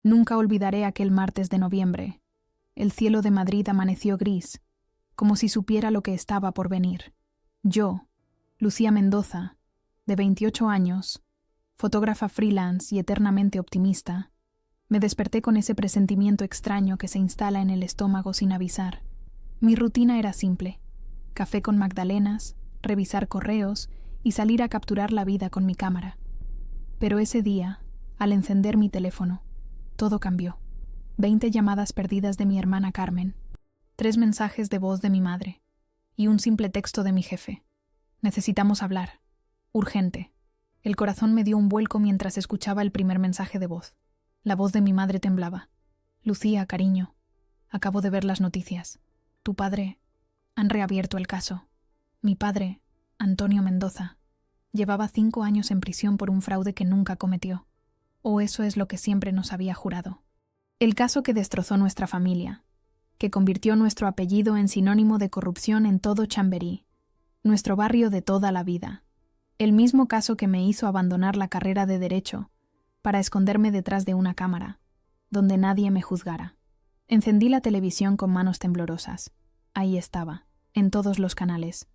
Nunca olvidaré aquel martes de noviembre. El cielo de Madrid amaneció gris, como si supiera lo que estaba por venir. Yo, Lucía Mendoza, de 28 años, fotógrafa freelance y eternamente optimista, me desperté con ese presentimiento extraño que se instala en el estómago sin avisar. Mi rutina era simple: café con magdalenas, revisar correos y salir a capturar la vida con mi cámara. Pero ese día, al encender mi teléfono, todo cambió. 20 llamadas perdidas de mi hermana Carmen, 3 mensajes de voz de mi madre y un simple texto de mi jefe. Necesitamos hablar. Urgente. El corazón me dio un vuelco mientras escuchaba el primer mensaje de voz. La voz de mi madre temblaba. Lucía, cariño, acabo de ver las noticias. Tu padre... Han reabierto el caso. Mi padre, Antonio Mendoza, llevaba 5 años en prisión por un fraude que nunca cometió. O eso es lo que siempre nos había jurado. El caso que destrozó nuestra familia, que convirtió nuestro apellido en sinónimo de corrupción en todo Chamberí, nuestro barrio de toda la vida. El mismo caso que me hizo abandonar la carrera de Derecho para esconderme detrás de una cámara, donde nadie me juzgara. Encendí la televisión con manos temblorosas. Ahí estaba, en todos los canales.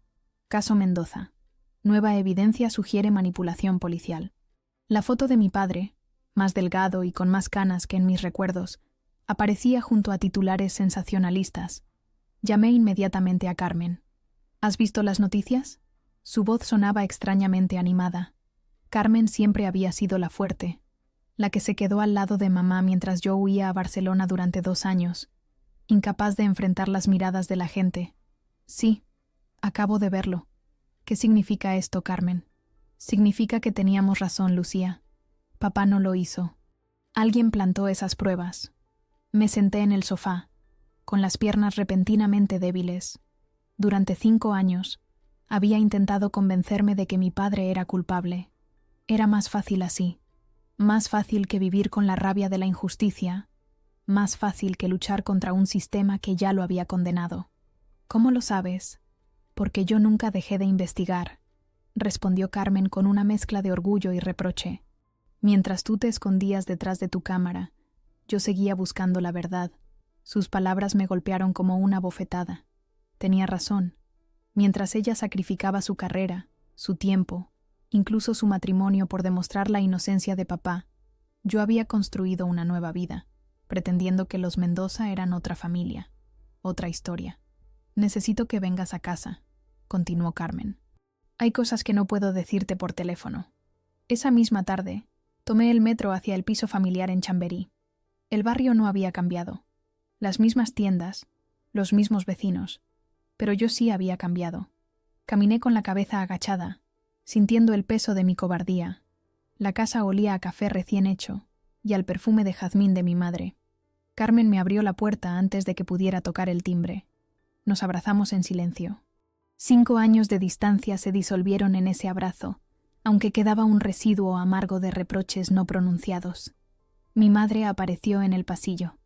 Caso Mendoza. Nueva evidencia sugiere manipulación policial. La foto de mi padre, más delgado y con más canas que en mis recuerdos, aparecía junto a titulares sensacionalistas. Llamé inmediatamente a Carmen. ¿Has visto las noticias? Su voz sonaba extrañamente animada. Carmen siempre había sido la fuerte, la que se quedó al lado de mamá mientras yo huía a Barcelona durante 2 años, incapaz de enfrentar las miradas de la gente. Sí, acabo de verlo. ¿Qué significa esto, Carmen? Significa que teníamos razón, Lucía. Papá no lo hizo. Alguien plantó esas pruebas. Me senté en el sofá, con las piernas repentinamente débiles. Durante 5 años, había intentado convencerme de que mi padre era culpable. Era más fácil así. Más fácil que vivir con la rabia de la injusticia. Más fácil que luchar contra un sistema que ya lo había condenado. ¿Cómo lo sabes? Porque yo nunca dejé de investigar, respondió Carmen con una mezcla de orgullo y reproche. Mientras tú te escondías detrás de tu cámara, yo seguía buscando la verdad. Sus palabras me golpearon como una bofetada. Tenía razón. Mientras ella sacrificaba su carrera, su tiempo, incluso su matrimonio por demostrar la inocencia de papá, yo había construido una nueva vida, pretendiendo que los Mendoza eran otra familia, otra historia. Necesito que vengas a casa, continuó Carmen. Hay cosas que no puedo decirte por teléfono. Esa misma tarde, tomé el metro hacia el piso familiar en Chamberí. El barrio no había cambiado. Las mismas tiendas, los mismos vecinos, pero yo sí había cambiado. Caminé con la cabeza agachada, sintiendo el peso de mi cobardía. La casa olía a café recién hecho y al perfume de jazmín de mi madre. Carmen me abrió la puerta antes de que pudiera tocar el timbre. Nos abrazamos en silencio. 5 años de distancia se disolvieron en ese abrazo, aunque quedaba un residuo amargo de reproches no pronunciados. Mi madre apareció en el pasillo,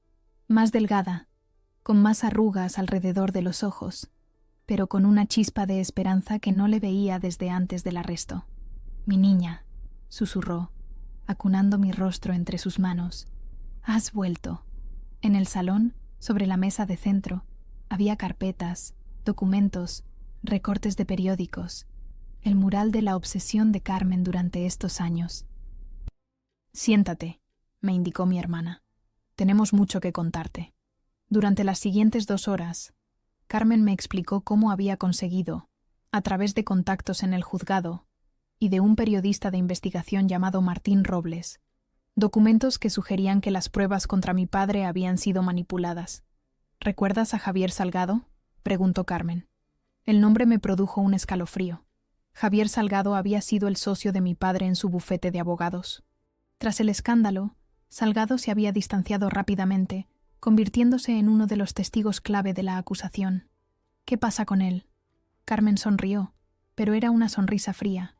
más delgada, con más arrugas alrededor de los ojos, pero con una chispa de esperanza que no le veía desde antes del arresto. «Mi niña», susurró, acunando mi rostro entre sus manos. «Has vuelto». En el salón, sobre la mesa de centro, había carpetas, documentos, recortes de periódicos, el mural de la obsesión de Carmen durante estos años. «Siéntate», me indicó mi hermana. «Tenemos mucho que contarte». Durante las siguientes 2 horas, Carmen me explicó cómo había conseguido, a través de contactos en el juzgado y de un periodista de investigación llamado Martín Robles, documentos que sugerían que las pruebas contra mi padre habían sido manipuladas. «¿Recuerdas a Javier Salgado?», preguntó Carmen. El nombre me produjo un escalofrío. Javier Salgado había sido el socio de mi padre en su bufete de abogados. Tras el escándalo, Salgado se había distanciado rápidamente, convirtiéndose en uno de los testigos clave de la acusación. «¿Qué pasa con él?». Carmen sonrió, pero era una sonrisa fría.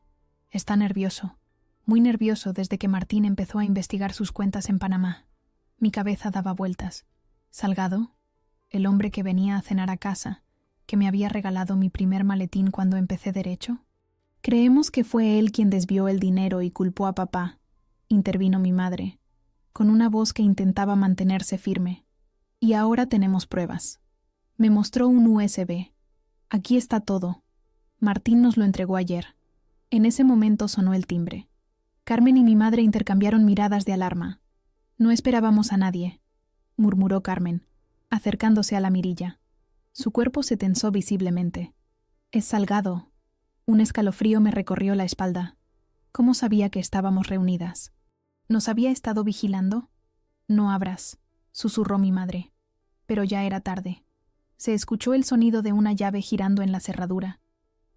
«Está nervioso, muy nervioso desde que Martín empezó a investigar sus cuentas en Panamá». Mi cabeza daba vueltas. «¿Salgado? ¿El hombre que venía a cenar a casa, que me había regalado mi primer maletín cuando empecé Derecho?» «Creemos que fue él quien desvió el dinero y culpó a papá», intervino mi madre. con una voz que intentaba mantenerse firme. Y ahora tenemos pruebas. Me mostró un USB. Aquí está todo. Martín nos lo entregó ayer. En ese momento sonó el timbre. Carmen y mi madre intercambiaron miradas de alarma. No esperábamos a nadie, murmuró Carmen, acercándose a la mirilla. Su cuerpo se tensó visiblemente. Es Salgado. Un escalofrío me recorrió la espalda. ¿Cómo sabía que estábamos reunidas? ¿Nos había estado vigilando? No abras, susurró mi madre. Pero ya era tarde. Se escuchó el sonido de una llave girando en la cerradura.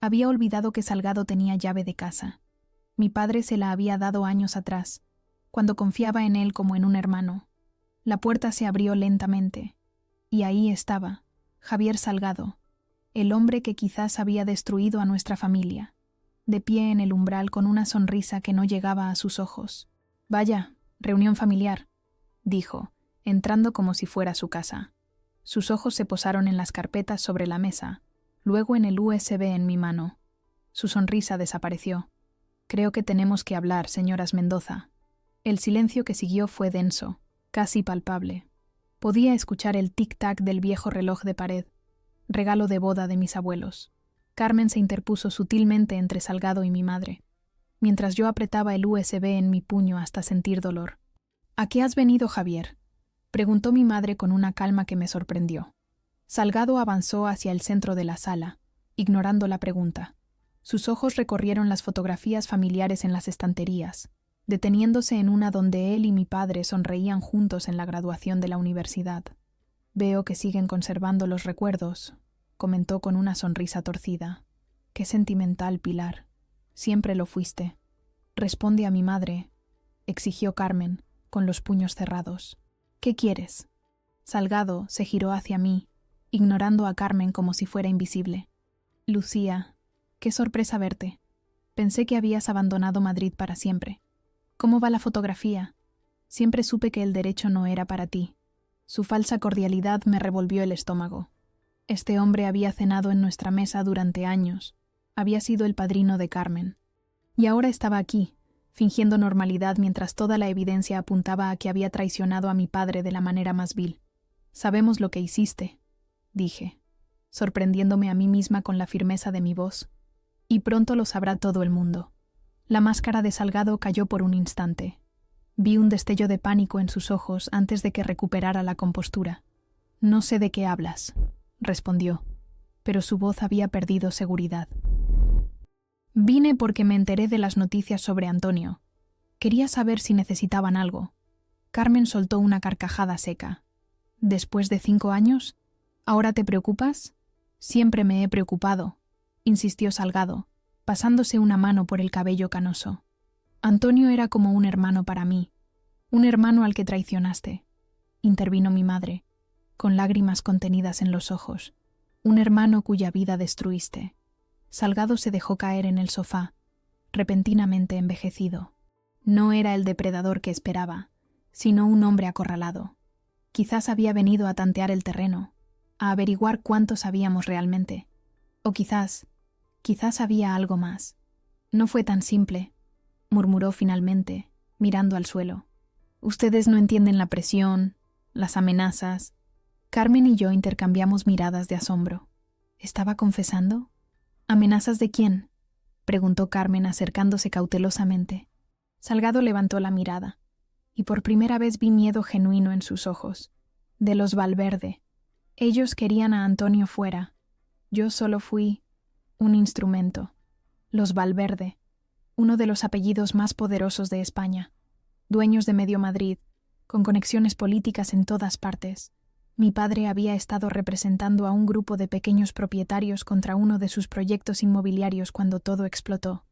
Había olvidado que Salgado tenía llave de casa. Mi padre se la había dado años atrás, cuando confiaba en él como en un hermano. La puerta se abrió lentamente, y ahí estaba, Javier Salgado, el hombre que quizás había destruido a nuestra familia, de pie en el umbral con una sonrisa que no llegaba a sus ojos. Vaya, reunión familiar, dijo, entrando como si fuera su casa. Sus ojos se posaron en las carpetas sobre la mesa, luego en el USB en mi mano. Su sonrisa desapareció. Creo que tenemos que hablar, señoras Mendoza. El silencio que siguió fue denso, casi palpable. Podía escuchar el tic-tac del viejo reloj de pared, regalo de boda de mis abuelos. Carmen se interpuso sutilmente entre Salgado y mi madre, mientras yo apretaba el USB en mi puño hasta sentir dolor. ¿A qué has venido, Javier?, preguntó mi madre con una calma que me sorprendió. Salgado avanzó hacia el centro de la sala, ignorando la pregunta. Sus ojos recorrieron las fotografías familiares en las estanterías, deteniéndose en una donde él y mi padre sonreían juntos en la graduación de la universidad. Veo que siguen conservando los recuerdos, comentó con una sonrisa torcida. Qué sentimental, Pilar. Siempre lo fuiste. Responde a mi madre, exigió Carmen, con los puños cerrados. ¿Qué quieres? Salgado se giró hacia mí, ignorando a Carmen como si fuera invisible. Lucía, qué sorpresa verte. Pensé que habías abandonado Madrid para siempre. ¿Cómo va la fotografía? Siempre supe que el derecho no era para ti. Su falsa cordialidad me revolvió el estómago. Este hombre había cenado en nuestra mesa durante años. Había sido el padrino de Carmen. Y ahora estaba aquí, fingiendo normalidad mientras toda la evidencia apuntaba a que había traicionado a mi padre de la manera más vil. Sabemos lo que hiciste, dije, sorprendiéndome a mí misma con la firmeza de mi voz. Y pronto lo sabrá todo el mundo. La máscara de Salgado cayó por un instante. Vi un destello de pánico en sus ojos antes de que recuperara la compostura. No sé de qué hablas, respondió, pero su voz había perdido seguridad. Vine porque me enteré de las noticias sobre Antonio. Quería saber si necesitaban algo. Carmen soltó una carcajada seca. ¿Después de 5 años? ¿Ahora te preocupas? Siempre me he preocupado, insistió Salgado, pasándose una mano por el cabello canoso. Antonio era como un hermano para mí, un hermano al que traicionaste, intervino mi madre, con lágrimas contenidas en los ojos, un hermano cuya vida destruiste. Salgado se dejó caer en el sofá, repentinamente envejecido. No era el depredador que esperaba, sino un hombre acorralado. Quizás había venido a tantear el terreno, a averiguar cuánto sabíamos realmente. O quizás había algo más. No fue tan simple, murmuró finalmente, mirando al suelo. Ustedes no entienden la presión, las amenazas. Carmen y yo intercambiamos miradas de asombro. ¿Estaba confesando? ¿Amenazas de quién?, preguntó Carmen acercándose cautelosamente. Salgado levantó la mirada, y por primera vez vi miedo genuino en sus ojos. De los Valverde. Ellos querían a Antonio fuera. Yo solo fui un instrumento. Los Valverde, uno de los apellidos más poderosos de España, dueños de medio Madrid, con conexiones políticas en todas partes. Mi padre había estado representando a un grupo de pequeños propietarios contra uno de sus proyectos inmobiliarios cuando todo explotó.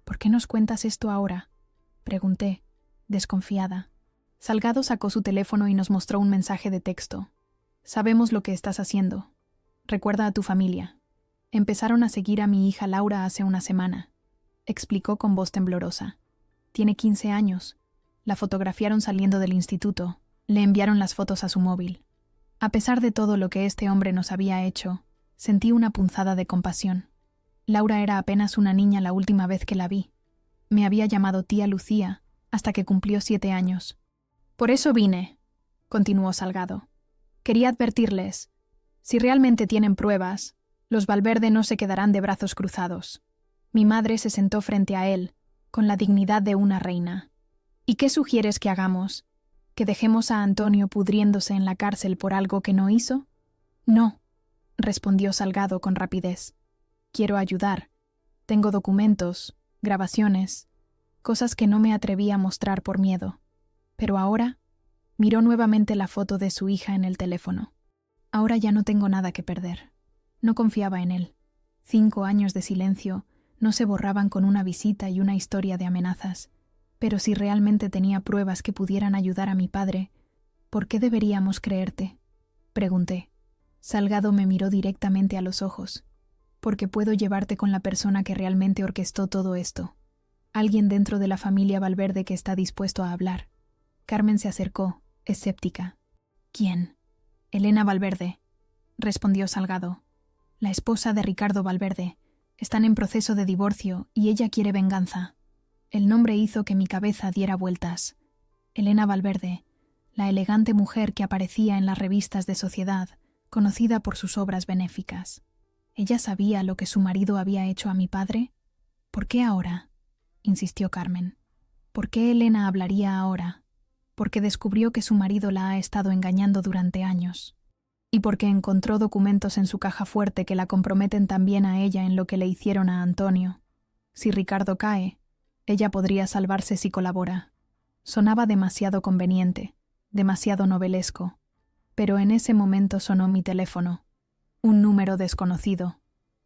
¿Por qué nos cuentas esto ahora?, pregunté, desconfiada. Salgado sacó su teléfono y nos mostró un mensaje de texto. Sabemos lo que estás haciendo. Recuerda a tu familia. Empezaron a seguir a mi hija Laura hace una semana, explicó con voz temblorosa. Tiene 15 años. La fotografiaron saliendo del instituto. Le enviaron las fotos a su móvil. A pesar de todo lo que este hombre nos había hecho, sentí una punzada de compasión. Laura era apenas una niña la última vez que la vi. Me había llamado tía Lucía hasta que cumplió 7 años. Por eso vine, continuó Salgado. Quería advertirles. Si realmente tienen pruebas, los Valverde no se quedarán de brazos cruzados. Mi madre se sentó frente a él, con la dignidad de una reina. ¿Y qué sugieres que hagamos? ¿Que dejemos a Antonio pudriéndose en la cárcel por algo que no hizo? No, respondió Salgado con rapidez. Quiero ayudar. Tengo documentos, grabaciones, cosas que no me atreví a mostrar por miedo. Pero ahora, miró nuevamente la foto de su hija en el teléfono. Ahora ya no tengo nada que perder. No confiaba en él. 5 años de silencio no se borraban con una visita y una historia de amenazas. Pero si realmente tenía pruebas que pudieran ayudar a mi padre, ¿por qué deberíamos creerte? Pregunté. Salgado me miró directamente a los ojos. Porque puedo llevarte con la persona que realmente orquestó todo esto. Alguien dentro de la familia Valverde que está dispuesto a hablar. Carmen se acercó, escéptica. ¿Quién? Elena Valverde, respondió Salgado. La esposa de Ricardo Valverde. Están en proceso de divorcio y ella quiere venganza. El nombre hizo que mi cabeza diera vueltas. Elena Valverde, la elegante mujer que aparecía en las revistas de sociedad, conocida por sus obras benéficas. ¿Ella sabía lo que su marido había hecho a mi padre? ¿Por qué ahora? Insistió Carmen. ¿Por qué Elena hablaría ahora? Porque descubrió que su marido la ha estado engañando durante años. Y porque encontró documentos en su caja fuerte que la comprometen también a ella en lo que le hicieron a Antonio. Si Ricardo cae, ella podría salvarse si colabora. Sonaba demasiado conveniente, demasiado novelesco. Pero en ese momento sonó mi teléfono. Un número desconocido.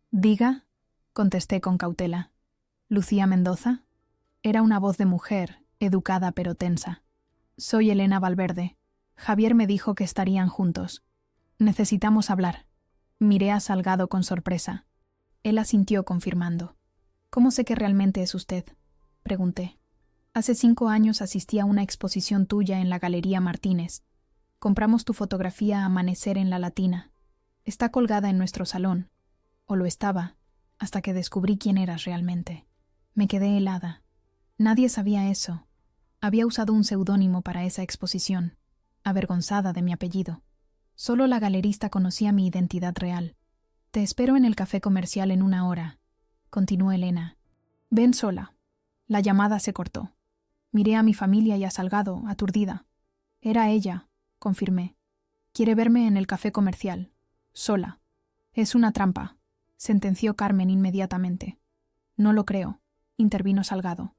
«Diga», contesté con cautela. «¿Lucía Mendoza?» Era una voz de mujer, educada pero tensa. «Soy Elena Valverde. Javier me dijo que estarían juntos. Necesitamos hablar». Miré a Salgado con sorpresa. Él asintió confirmando. «¿Cómo sé que realmente es usted?», pregunté. «Hace 5 años asistí a una exposición tuya en la Galería Martínez. Compramos tu fotografía Amanecer en la Latina. Está colgada en nuestro salón. O lo estaba, hasta que descubrí quién eras realmente. Me quedé helada. Nadie sabía eso. Había usado un seudónimo para esa exposición, avergonzada de mi apellido. Solo la galerista conocía mi identidad real. «Te espero en el café comercial en 1 hora», continuó Elena. «Ven sola». La llamada se cortó. Miré a mi familia y a Salgado, aturdida. «Era ella», confirmé. «Quiere verme en el café comercial. Sola». «Es una trampa», sentenció Carmen inmediatamente. «No lo creo», intervino Salgado.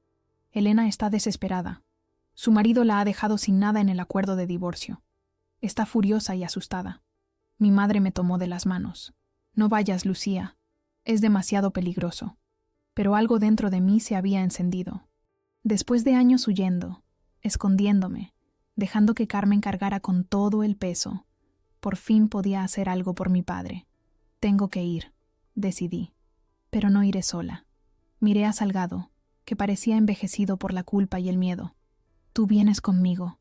«Elena está desesperada. Su marido la ha dejado sin nada en el acuerdo de divorcio. Está furiosa y asustada. Mi madre me tomó de las manos. No vayas, Lucía. Es demasiado peligroso». Pero algo dentro de mí se había encendido. Después de años huyendo, escondiéndome, dejando que Carmen cargara con todo el peso, por fin podía hacer algo por mi padre. «Tengo que ir», decidí. «Pero no iré sola». Miré a Salgado, que parecía envejecido por la culpa y el miedo. «Tú vienes conmigo.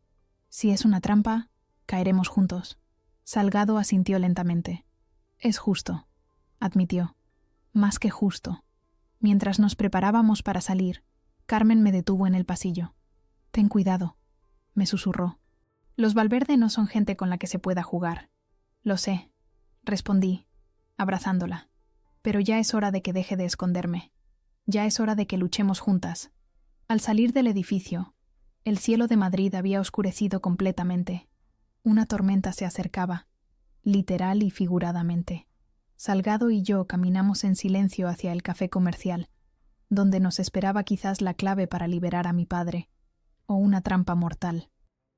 Si es una trampa, caeremos juntos». Salgado asintió lentamente. «Es justo», admitió. «Más que justo». Mientras nos preparábamos para salir, Carmen me detuvo en el pasillo. «Ten cuidado», me susurró. «Los Valverde no son gente con la que se pueda jugar». «Lo sé», respondí, abrazándola. «Pero ya es hora de que deje de esconderme. Ya es hora de que luchemos juntas». Al salir del edificio, el cielo de Madrid había oscurecido completamente. Una tormenta se acercaba, literal y figuradamente. Salgado y yo caminamos en silencio hacia el café comercial, donde nos esperaba quizás la clave para liberar a mi padre, o una trampa mortal.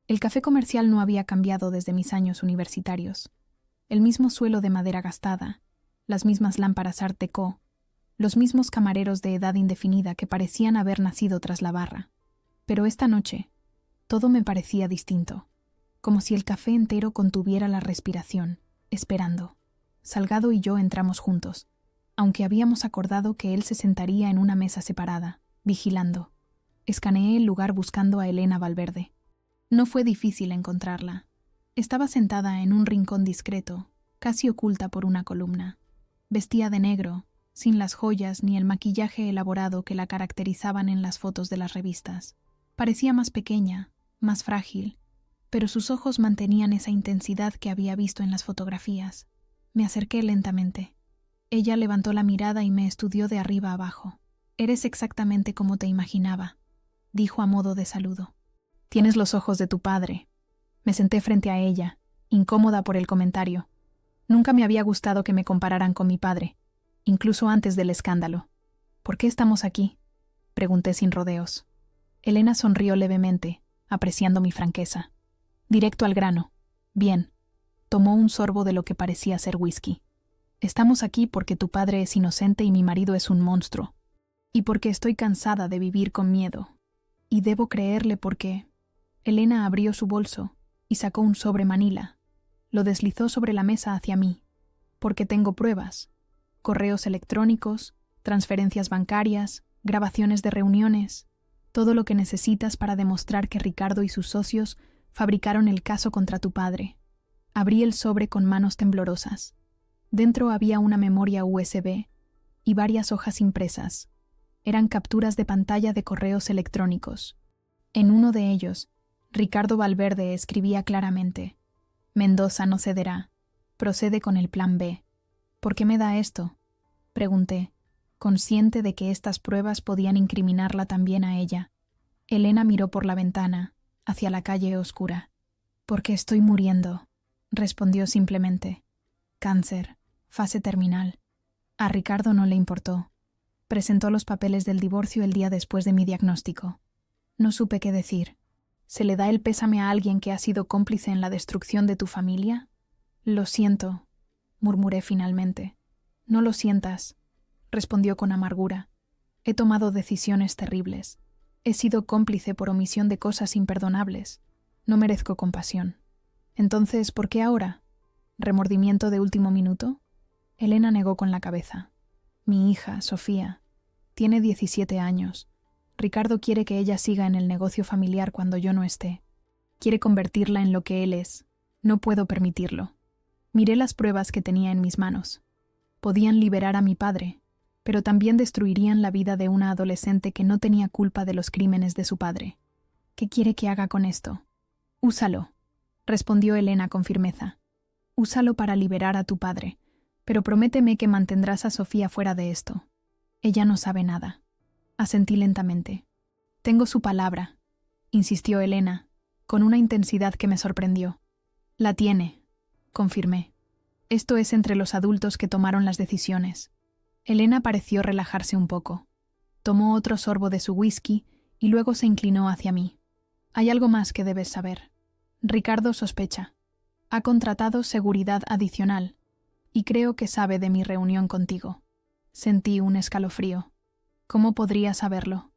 El café comercial no había cambiado desde mis años universitarios. El mismo suelo de madera gastada, las mismas lámparas Art Déco, los mismos camareros de edad indefinida que parecían haber nacido tras la barra. Pero esta noche, todo me parecía distinto, como si el café entero contuviera la respiración, esperando. Salgado y yo entramos juntos, aunque habíamos acordado que él se sentaría en una mesa separada, vigilando. Escaneé el lugar buscando a Elena Valverde. No fue difícil encontrarla. Estaba sentada en un rincón discreto, casi oculta por una columna. Vestía de negro, sin las joyas ni el maquillaje elaborado que la caracterizaban en las fotos de las revistas. Parecía más pequeña, más frágil, pero sus ojos mantenían esa intensidad que había visto en las fotografías. Me acerqué lentamente. Ella levantó la mirada y me estudió de arriba abajo. «Eres exactamente como te imaginaba», dijo a modo de saludo. «Tienes los ojos de tu padre». Me senté frente a ella, incómoda por el comentario. Nunca me había gustado que me compararan con mi padre, incluso antes del escándalo. «¿Por qué estamos aquí?», pregunté sin rodeos. Elena sonrió levemente, apreciando mi franqueza. Directo al grano. «Bien». Tomó un sorbo de lo que parecía ser whisky. «Estamos aquí porque tu padre es inocente y mi marido es un monstruo. Y porque estoy cansada de vivir con miedo. Y debo creerle porque...». Elena abrió su bolso y sacó un sobre manila. Lo deslizó sobre la mesa hacia mí. «Porque tengo pruebas. Correos electrónicos, transferencias bancarias, grabaciones de reuniones. Todo lo que necesitas para demostrar que Ricardo y sus socios fabricaron el caso contra tu padre». Abrí el sobre con manos temblorosas. Dentro había una memoria USB y varias hojas impresas. Eran capturas de pantalla de correos electrónicos. En uno de ellos, Ricardo Valverde escribía claramente: «Mendoza no cederá. Procede con el plan B». «¿Por qué me da esto?», pregunté, consciente de que estas pruebas podían incriminarla también a ella. Elena miró por la ventana, hacia la calle oscura. «Porque estoy muriendo», respondió simplemente. «Cáncer, fase terminal». A Ricardo no le importó. Presentó los papeles del divorcio el día después de mi diagnóstico. No supe qué decir. ¿Se le da el pésame a alguien que ha sido cómplice en la destrucción de tu familia? «Lo siento», murmuré finalmente. «No lo sientas», respondió con amargura. «He tomado decisiones terribles. He sido cómplice por omisión de cosas imperdonables. No merezco compasión». «Entonces, ¿por qué ahora? ¿Remordimiento de último minuto?». Elena negó con la cabeza. «Mi hija, Sofía, tiene 17 años. Ricardo quiere que ella siga en el negocio familiar cuando yo no esté. Quiere convertirla en lo que él es. No puedo permitirlo». Miré las pruebas que tenía en mis manos. Podían liberar a mi padre, pero también destruirían la vida de una adolescente que no tenía culpa de los crímenes de su padre. «¿Qué quiere que haga con esto?». «Úsalo», respondió Elena con firmeza. «Úsalo para liberar a tu padre, pero prométeme que mantendrás a Sofía fuera de esto. Ella no sabe nada». Asentí lentamente. «Tengo su palabra», insistió Elena, con una intensidad que me sorprendió. «La tiene», confirmé. «Esto es entre los adultos que tomaron las decisiones». Elena pareció relajarse un poco. Tomó otro sorbo de su whisky y luego se inclinó hacia mí. «Hay algo más que debes saber. Ricardo sospecha. Ha contratado seguridad adicional y creo que sabe de mi reunión contigo». Sentí un escalofrío. «¿Cómo podría saberlo?».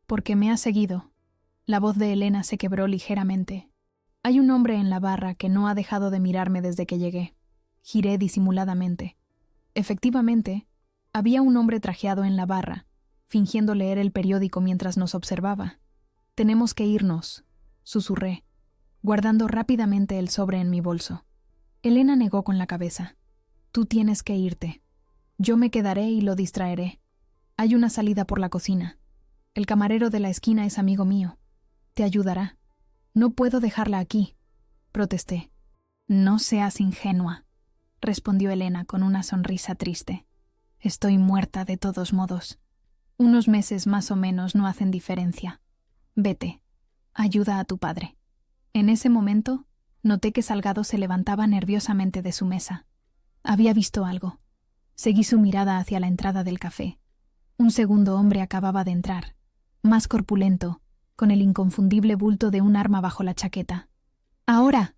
«Porque me ha seguido». La voz de Elena se quebró ligeramente. «Hay un hombre en la barra que no ha dejado de mirarme desde que llegué». Giré disimuladamente. Efectivamente, había un hombre trajeado en la barra, fingiendo leer el periódico mientras nos observaba. «Tenemos que irnos», susurré, guardando rápidamente el sobre en mi bolso. Elena negó con la cabeza. «Tú tienes que irte. Yo me quedaré y lo distraeré. Hay una salida por la cocina. El camarero de la esquina es amigo mío. Te ayudará». «No puedo dejarla aquí», protesté. «No seas ingenua», respondió Elena con una sonrisa triste. «Estoy muerta de todos modos. Unos meses más o menos no hacen diferencia. Vete. Ayuda a tu padre». En ese momento, noté que Salgado se levantaba nerviosamente de su mesa. Había visto algo. Seguí su mirada hacia la entrada del café. Un segundo hombre acababa de entrar, más corpulento, con el inconfundible bulto de un arma bajo la chaqueta. «Ahora»,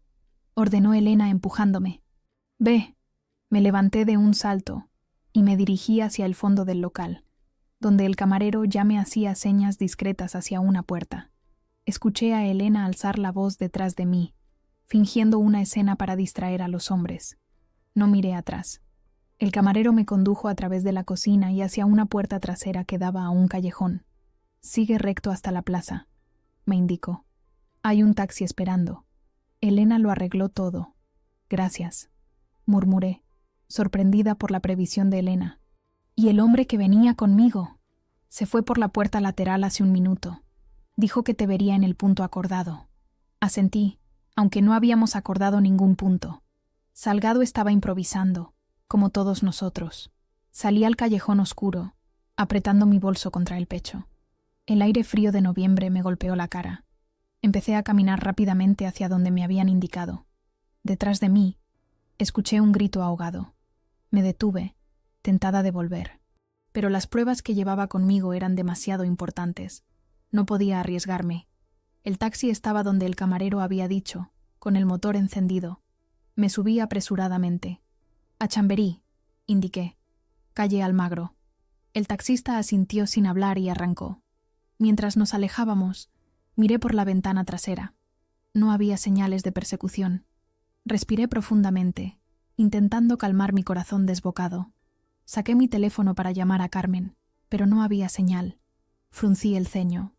ordenó Elena empujándome. «Ve». Me levanté de un salto y me dirigí hacia el fondo del local, donde el camarero ya me hacía señas discretas hacia una puerta. Escuché a Elena alzar la voz detrás de mí, fingiendo una escena para distraer a los hombres. No miré atrás. El camarero me condujo a través de la cocina y hacia una puerta trasera que daba a un callejón. «Sigue recto hasta la plaza», me indicó. «Hay un taxi esperando». Elena lo arregló todo. «Gracias», murmuré, sorprendida por la previsión de Elena. «Y el hombre que venía conmigo. Se fue por la puerta lateral hace un minuto. Dijo que te vería en el punto acordado». Asentí, aunque no habíamos acordado ningún punto. Salgado estaba improvisando, como todos nosotros. Salí al callejón oscuro, apretando mi bolso contra el pecho. El aire frío de noviembre me golpeó la cara. Empecé a caminar rápidamente hacia donde me habían indicado. Detrás de mí, escuché un grito ahogado. Me detuve, tentada de volver. Pero las pruebas que llevaba conmigo eran demasiado importantes. No podía arriesgarme. El taxi estaba donde el camarero había dicho, con el motor encendido. Me subí apresuradamente. A Chamberí, indiqué. Calle Almagro. El taxista asintió sin hablar y arrancó. Mientras nos alejábamos, miré por la ventana trasera. No había señales de persecución. Respiré profundamente, intentando calmar mi corazón desbocado. Saqué mi teléfono para llamar a Carmen, pero no había señal. Fruncí el ceño.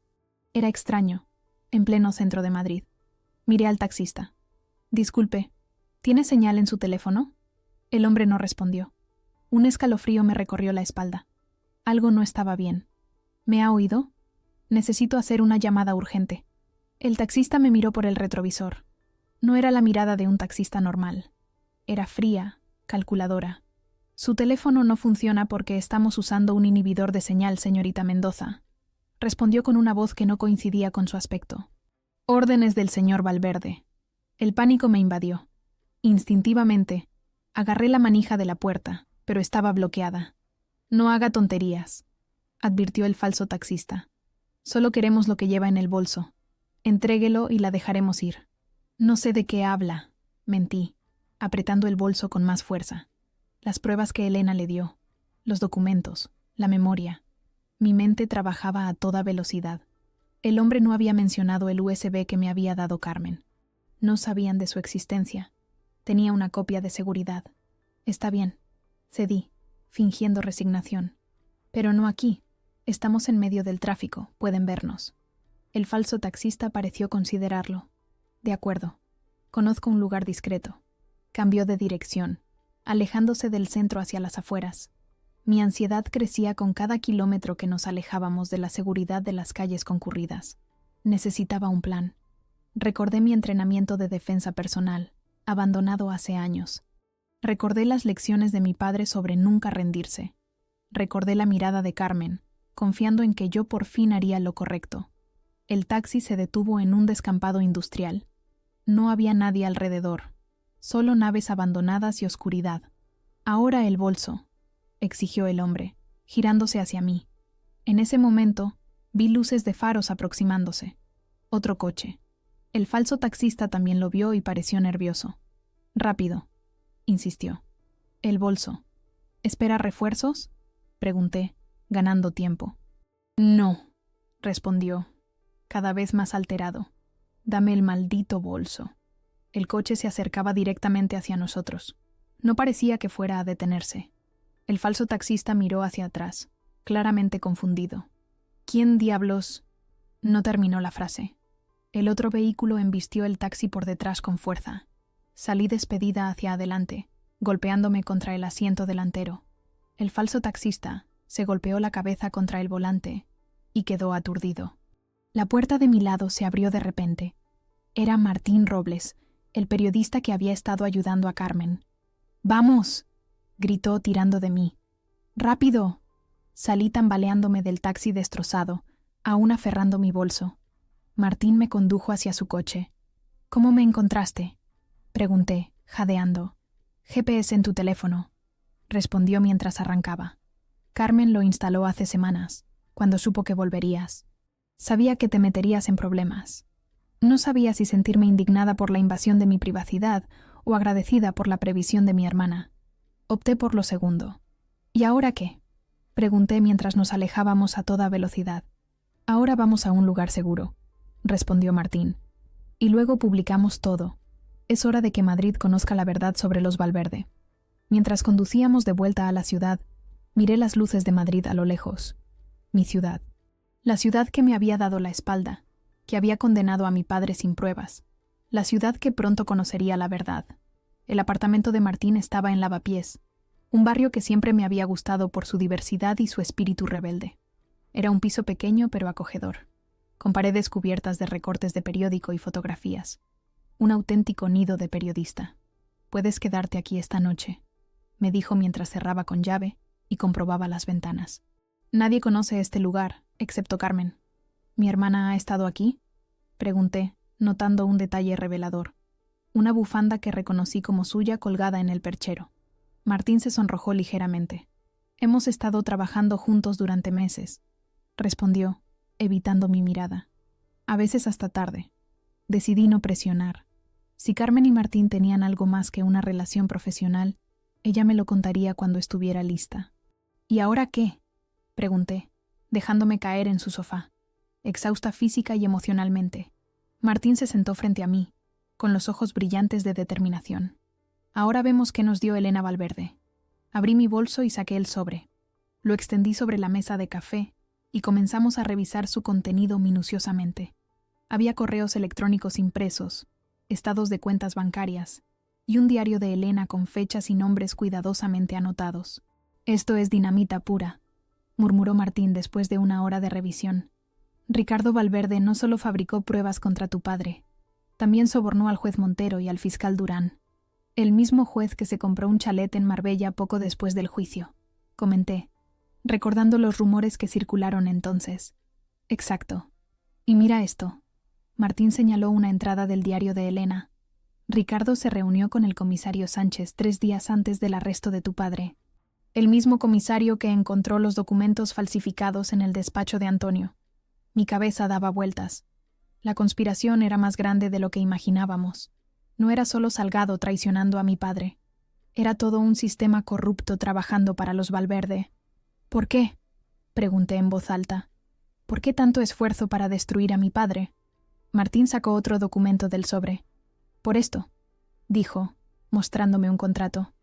Era extraño, en pleno centro de Madrid. Miré al taxista. «Disculpe, ¿tiene señal en su teléfono?» El hombre no respondió. Un escalofrío me recorrió la espalda. Algo no estaba bien. ¿Me ha oído? Necesito hacer una llamada urgente. El taxista me miró por el retrovisor. No era la mirada de un taxista normal. Era fría, calculadora. «Su teléfono no funciona porque estamos usando un inhibidor de señal, señorita Mendoza», respondió con una voz que no coincidía con su aspecto. «Órdenes del señor Valverde». El pánico me invadió. Instintivamente, agarré la manija de la puerta, pero estaba bloqueada. «No haga tonterías», advirtió el falso taxista. «Solo queremos lo que lleva en el bolso. Entréguelo y la dejaremos ir». «No sé de qué habla», mentí, apretando el bolso con más fuerza. Las pruebas que Elena le dio, los documentos, la memoria. Mi mente trabajaba a toda velocidad. El hombre no había mencionado el USB que me había dado Carmen. No sabían de su existencia. Tenía una copia de seguridad. «Está bien», cedí, fingiendo resignación. «Pero no aquí. Estamos en medio del tráfico, pueden vernos». El falso taxista pareció considerarlo. «De acuerdo. Conozco un lugar discreto». Cambió de dirección, alejándose del centro hacia las afueras. Mi ansiedad crecía con cada kilómetro que nos alejábamos de la seguridad de las calles concurridas. Necesitaba un plan. Recordé mi entrenamiento de defensa personal, abandonado hace años. Recordé las lecciones de mi padre sobre nunca rendirse. Recordé la mirada de Carmen, confiando en que yo por fin haría lo correcto. El taxi se detuvo en un descampado industrial. No había nadie alrededor, solo naves abandonadas y oscuridad. «Ahora el bolso», exigió el hombre, girándose hacia mí. En ese momento, vi luces de faros aproximándose. Otro coche. El falso taxista también lo vio y pareció nervioso. «Rápido», insistió. «El bolso. ¿Espera refuerzos?», pregunté, ganando tiempo. «No», respondió, cada vez más alterado. «Dame el maldito bolso». El coche se acercaba directamente hacia nosotros. No parecía que fuera a detenerse. El falso taxista miró hacia atrás, claramente confundido. «¿Quién diablos?» No terminó la frase. El otro vehículo embistió el taxi por detrás con fuerza. Salí despedida hacia adelante, golpeándome contra el asiento delantero. El falso taxista se golpeó la cabeza contra el volante y quedó aturdido. La puerta de mi lado se abrió de repente. Era Martín Robles, el periodista que había estado ayudando a Carmen. «¡Vamos!», gritó tirando de mí. «¡Rápido!». Salí tambaleándome del taxi destrozado, aún aferrando mi bolso. Martín me condujo hacia su coche. «¿Cómo me encontraste?», pregunté, jadeando. «GPS en tu teléfono», respondió mientras arrancaba. «Carmen lo instaló hace semanas, cuando supo que volverías. Sabía que te meterías en problemas. No sabía si sentirme indignada por la invasión de mi privacidad o agradecida por la previsión de mi hermana. Opté por lo segundo. «¿Y ahora qué?», pregunté mientras nos alejábamos a toda velocidad. «Ahora vamos a un lugar seguro», respondió Martín. «Y luego publicamos todo. Es hora de que Madrid conozca la verdad sobre los Valverde». Mientras conducíamos de vuelta a la ciudad, miré las luces de Madrid a lo lejos. Mi ciudad. La ciudad que me había dado la espalda, que había condenado a mi padre sin pruebas. La ciudad que pronto conocería la verdad. El apartamento de Martín estaba en Lavapiés, un barrio que siempre me había gustado por su diversidad y su espíritu rebelde. Era un piso pequeño pero acogedor, con paredes cubiertas de recortes de periódico y fotografías. Un auténtico nido de periodista. Puedes quedarte aquí esta noche, me dijo mientras cerraba con llave y comprobaba las ventanas. Nadie conoce este lugar, excepto Carmen. ¿Mi hermana ha estado aquí?, pregunté, notando un detalle revelador. Una bufanda que reconocí como suya colgada en el perchero. Martín se sonrojó ligeramente. Hemos estado trabajando juntos durante meses, respondió, evitando mi mirada. A veces hasta tarde. Decidí no presionar. Si Carmen y Martín tenían algo más que una relación profesional, ella me lo contaría cuando estuviera lista. ¿Y ahora qué?, pregunté, dejándome caer en su sofá, exhausta física y emocionalmente. Martín se sentó frente a mí, con los ojos brillantes de determinación. Ahora vemos qué nos dio Elena Valverde. Abrí mi bolso y saqué el sobre. Lo extendí sobre la mesa de café y comenzamos a revisar su contenido minuciosamente. Había correos electrónicos impresos, estados de cuentas bancarias y un diario de Elena con fechas y nombres cuidadosamente anotados. «Esto es dinamita pura», murmuró Martín después de una hora de revisión. «Ricardo Valverde no solo fabricó pruebas contra tu padre, también sobornó al juez Montero y al fiscal Durán. El mismo juez que se compró un chalet en Marbella poco después del juicio», comenté, recordando los rumores que circularon entonces. «Exacto. Y mira esto». Martín señaló una entrada del diario de Elena. «Ricardo se reunió con el comisario Sánchez 3 días antes del arresto de tu padre. El mismo comisario que encontró los documentos falsificados en el despacho de Antonio». Mi cabeza daba vueltas. La conspiración era más grande de lo que imaginábamos. No era solo Salgado traicionando a mi padre. Era todo un sistema corrupto trabajando para los Valverde. «¿Por qué?», pregunté en voz alta. «¿Por qué tanto esfuerzo para destruir a mi padre?». Martín sacó otro documento del sobre. «Por esto», dijo, mostrándome un contrato.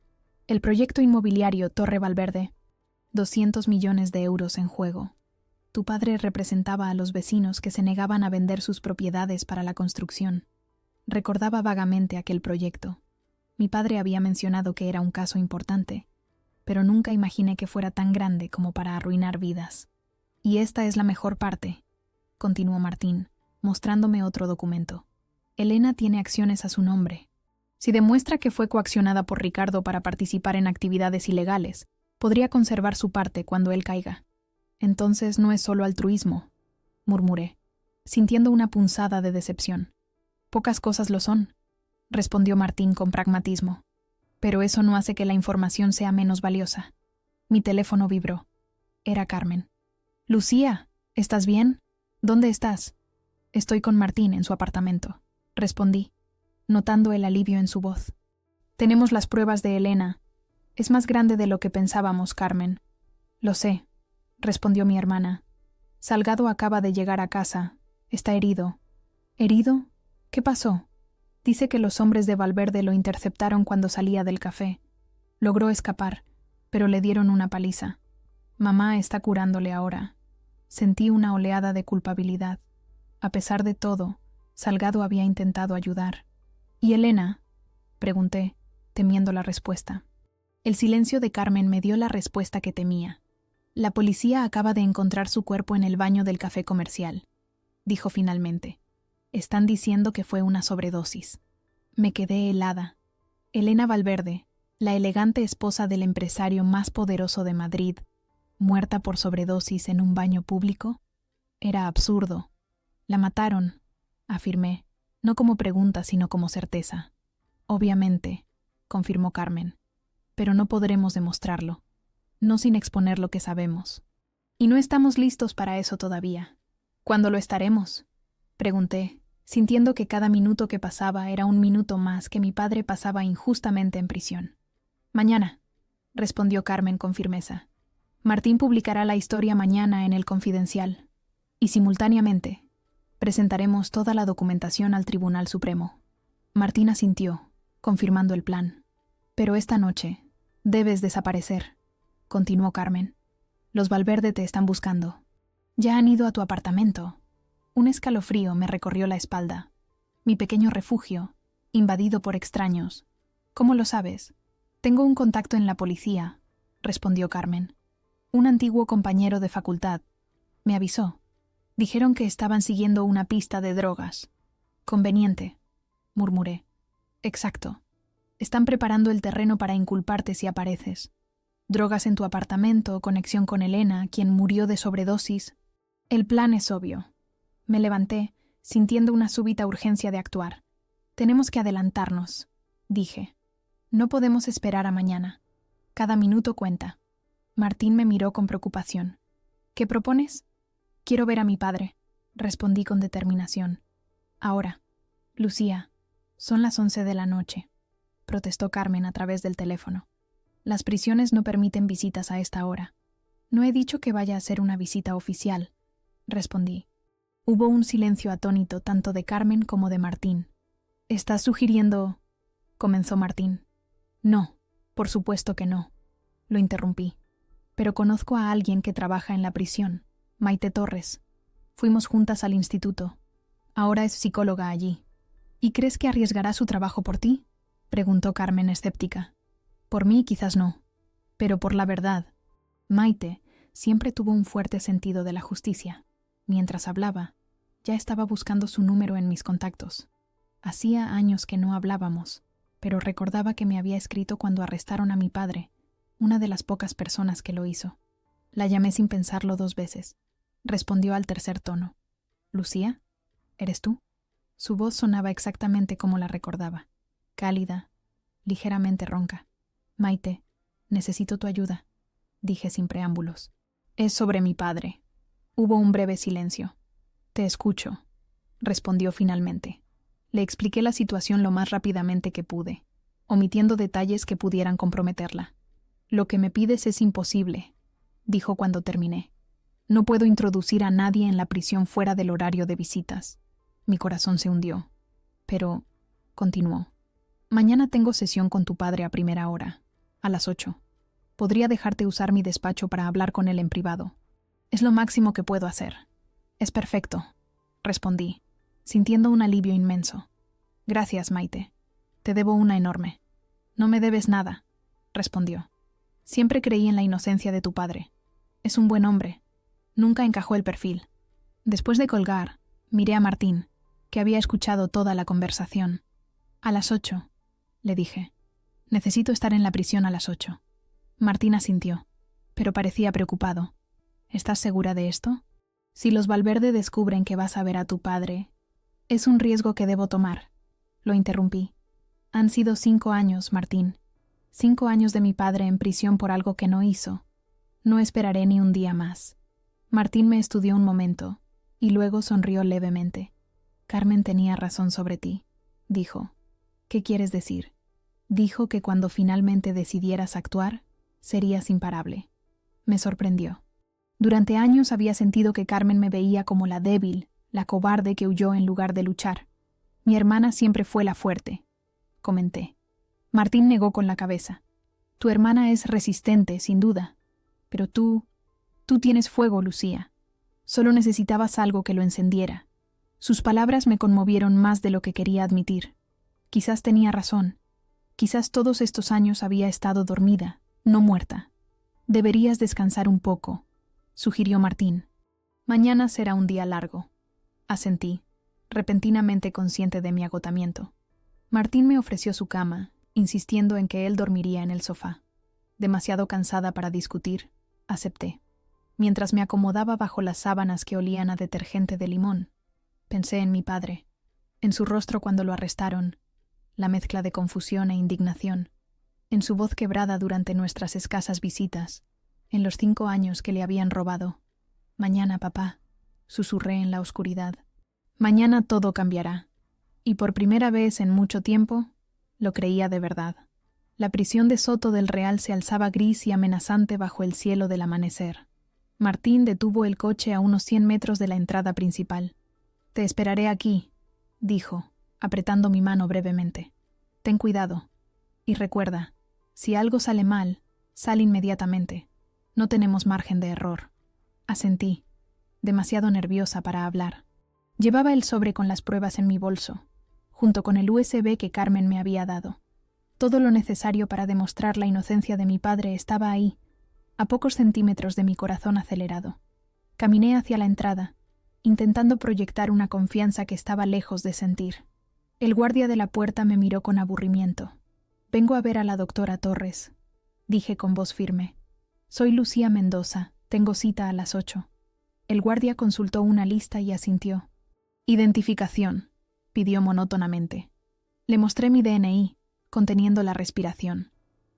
«El proyecto inmobiliario Torre Valverde. 200 millones de euros en juego. Tu padre representaba a los vecinos que se negaban a vender sus propiedades para la construcción». Recordaba vagamente aquel proyecto. Mi padre había mencionado que era un caso importante, pero nunca imaginé que fuera tan grande como para arruinar vidas. «Y esta es la mejor parte», continuó Martín, mostrándome otro documento. «Elena tiene acciones a su nombre. Si demuestra que fue coaccionada por Ricardo para participar en actividades ilegales, podría conservar su parte cuando él caiga. Entonces no es solo altruismo», murmuré, sintiendo una punzada de decepción. «Pocas cosas lo son», respondió Martín con pragmatismo. «Pero eso no hace que la información sea menos valiosa». Mi teléfono vibró. Era Carmen. «Lucía, ¿estás bien? ¿Dónde estás?» «Estoy con Martín en su apartamento», respondí, notando el alivio en su voz. «Tenemos las pruebas de Elena. Es más grande de lo que pensábamos, Carmen». «Lo sé», respondió mi hermana. «Salgado acaba de llegar a casa. Está herido». «¿Herido? ¿Qué pasó?» «Dice que los hombres de Valverde lo interceptaron cuando salía del café. Logró escapar, pero le dieron una paliza. Mamá está curándole ahora». Sentí una oleada de culpabilidad. A pesar de todo, Salgado había intentado ayudar. «¿Y Elena?», pregunté, temiendo la respuesta. El silencio de Carmen me dio la respuesta que temía. «La policía acaba de encontrar su cuerpo en el baño del café comercial», dijo finalmente. «Están diciendo que fue una sobredosis». Me quedé helada. Elena Valverde, la elegante esposa del empresario más poderoso de Madrid, muerta por sobredosis en un baño público. Era absurdo. «La mataron», afirmé, no como pregunta sino como certeza. «Obviamente», confirmó Carmen, «pero no podremos demostrarlo, no sin exponer lo que sabemos. Y no estamos listos para eso todavía». «¿Cuándo lo estaremos?», pregunté, sintiendo que cada minuto que pasaba era un minuto más que mi padre pasaba injustamente en prisión. «Mañana», respondió Carmen con firmeza. «Martín publicará la historia mañana en El Confidencial. Y simultáneamente, presentaremos toda la documentación al Tribunal Supremo». Martín asintió, confirmando el plan. «Pero esta noche debes desaparecer», continuó Carmen. «Los Valverde te están buscando. Ya han ido a tu apartamento». Un escalofrío me recorrió la espalda. Mi pequeño refugio, invadido por extraños. «¿Cómo lo sabes?» «Tengo un contacto en la policía», respondió Carmen. «Un antiguo compañero de facultad. Me avisó. Dijeron que estaban siguiendo una pista de drogas». «Conveniente». murmuré. Exacto. Están preparando el terreno para inculparte si apareces. Drogas en tu apartamento, conexión con Elena, quien murió de sobredosis. El plan es obvio. Me levanté, sintiendo una súbita urgencia de actuar. Tenemos que adelantarnos, dije. No podemos esperar a mañana. Cada minuto cuenta. Martín me miró con preocupación. ¿Qué propones? Quiero ver a mi padre, respondí con determinación. Ahora. Lucía, son las 11 de la noche, protestó Carmen a través del teléfono. Las prisiones no permiten visitas a esta hora. No he dicho que vaya a hacer una visita oficial, respondí. Hubo un silencio atónito tanto de Carmen como de Martín. ¿Estás sugiriendo...? comenzó Martín. No, por supuesto que no, lo interrumpí. Pero conozco a alguien que trabaja en la prisión, Maite Torres. Fuimos juntas al instituto. Ahora es psicóloga allí. ¿Y crees que arriesgará su trabajo por ti?, preguntó Carmen escéptica. Por mí quizás no, pero por la verdad. Maite siempre tuvo un fuerte sentido de la justicia. Mientras hablaba, ya estaba buscando su número en mis contactos. Hacía años que no hablábamos, pero recordaba que me había escrito cuando arrestaron a mi padre, una de las pocas personas que lo hizo. La llamé sin pensarlo 2 veces. Respondió al tercer tono. «¿Lucía? ¿Eres tú?» Su voz sonaba exactamente como la recordaba, cálida, ligeramente ronca. «Maite, necesito tu ayuda», dije sin preámbulos. «Es sobre mi padre». Hubo un breve silencio. «Te escucho», respondió finalmente. Le expliqué la situación lo más rápidamente que pude, omitiendo detalles que pudieran comprometerla. «Lo que me pides es imposible», dijo cuando terminé. «No puedo introducir a nadie en la prisión fuera del horario de visitas». Mi corazón se hundió. «Pero», continuó, «mañana tengo sesión con tu padre a primera hora, a las 8. Podría dejarte usar mi despacho para hablar con él en privado. Es lo máximo que puedo hacer». «Es perfecto», respondí, sintiendo un alivio inmenso. «Gracias, Maite. Te debo una enorme». «No me debes nada», respondió. «Siempre creí en la inocencia de tu padre. Es un buen hombre. Nunca encajó el perfil». Después de colgar, miré a Martín, que había escuchado toda la conversación. «A las 8», le dije. «Necesito estar en la prisión a las 8». Martín asintió, pero parecía preocupado. «¿Estás segura de esto? Si los Valverde descubren que vas a ver a tu padre...» «Es un riesgo que debo tomar», lo interrumpí. «Han sido 5 años, Martín. 5 años de mi padre en prisión por algo que no hizo. No esperaré ni un día más». Martín me estudió un momento, y luego sonrió levemente. «Carmen tenía razón sobre ti», dijo. «¿Qué quieres decir?» «Dijo que cuando finalmente decidieras actuar, serías imparable». Me sorprendió. Durante años había sentido que Carmen me veía como la débil, la cobarde que huyó en lugar de luchar. «Mi hermana siempre fue la fuerte», comenté. Martín negó con la cabeza. «Tu hermana es resistente, sin duda. Pero tú tienes fuego, Lucía. Solo necesitabas algo que lo encendiera». Sus palabras me conmovieron más de lo que quería admitir. Quizás tenía razón. Quizás todos estos años había estado dormida, no muerta. «Deberías descansar un poco», sugirió Martín. «Mañana será un día largo», asentí, repentinamente consciente de mi agotamiento. Martín me ofreció su cama, insistiendo en que él dormiría en el sofá. Demasiado cansada para discutir, acepté. Mientras me acomodaba bajo las sábanas que olían a detergente de limón, pensé en mi padre, en su rostro cuando lo arrestaron, la mezcla de confusión e indignación, en su voz quebrada durante nuestras escasas visitas, en los 5 años que le habían robado. «Mañana, papá», susurré en la oscuridad. «Mañana todo cambiará». Y por primera vez en mucho tiempo, lo creía de verdad. La prisión de Soto del Real se alzaba gris y amenazante bajo el cielo del amanecer. Martín detuvo el coche a unos 100 metros de la entrada principal. «Te esperaré aquí», dijo, apretando mi mano brevemente. «Ten cuidado. Y recuerda, si algo sale mal, sal inmediatamente. No tenemos margen de error». Asentí, demasiado nerviosa para hablar. Llevaba el sobre con las pruebas en mi bolso, junto con el USB que Carmen me había dado. Todo lo necesario para demostrar la inocencia de mi padre estaba ahí, a pocos centímetros de mi corazón acelerado. Caminé hacia la entrada, intentando proyectar una confianza que estaba lejos de sentir. El guardia de la puerta me miró con aburrimiento. «Vengo a ver a la doctora Torres», dije con voz firme. «Soy Lucía Mendoza, tengo cita a las 8». El guardia consultó una lista y asintió. «Identificación», pidió monótonamente. Le mostré mi DNI, conteniendo la respiración.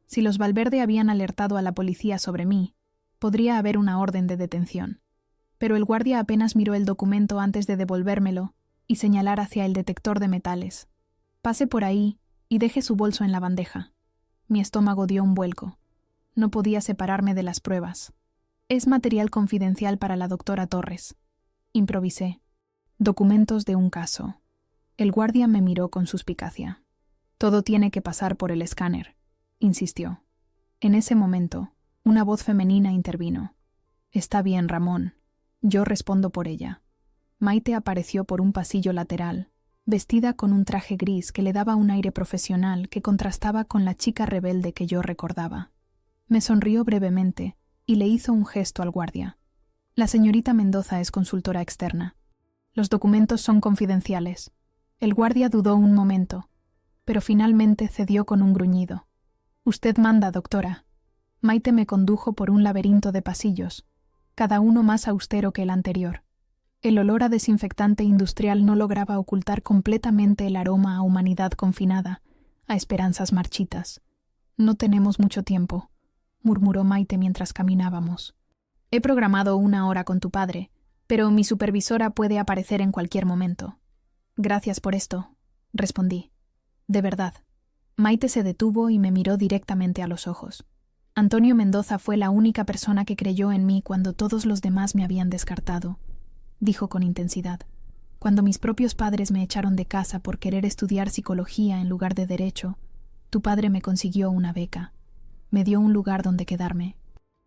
Si los Valverde habían alertado a la policía sobre mí, podría haber una orden de detención. Pero el guardia apenas miró el documento antes de devolvérmelo y señalar hacia el detector de metales. «Pase por ahí y deje su bolso en la bandeja». Mi estómago dio un vuelco. No podía separarme de las pruebas. «Es material confidencial para la doctora Torres», improvisé. «Documentos de un caso». El guardia me miró con suspicacia. «Todo tiene que pasar por el escáner», insistió. En ese momento, una voz femenina intervino. «Está bien, Ramón. Yo respondo por ella». Maite apareció por un pasillo lateral, vestida con un traje gris que le daba un aire profesional que contrastaba con la chica rebelde que yo recordaba. Me sonrió brevemente y le hizo un gesto al guardia. «La señorita Mendoza es consultora externa. Los documentos son confidenciales». El guardia dudó un momento, pero finalmente cedió con un gruñido. «Usted manda, doctora». Maite me condujo por un laberinto de pasillos, cada uno más austero que el anterior. El olor a desinfectante industrial no lograba ocultar completamente el aroma a humanidad confinada, a esperanzas marchitas. «No tenemos mucho tiempo», murmuró Maite mientras caminábamos. «He programado 1 hora con tu padre, pero mi supervisora puede aparecer en cualquier momento». «Gracias por esto», respondí. «De verdad». Maite se detuvo y me miró directamente a los ojos. Antonio Mendoza fue la única persona que creyó en mí cuando todos los demás me habían descartado, dijo con intensidad. «Cuando mis propios padres me echaron de casa por querer estudiar psicología en lugar de derecho, tu padre me consiguió una beca. Me dio un lugar donde quedarme.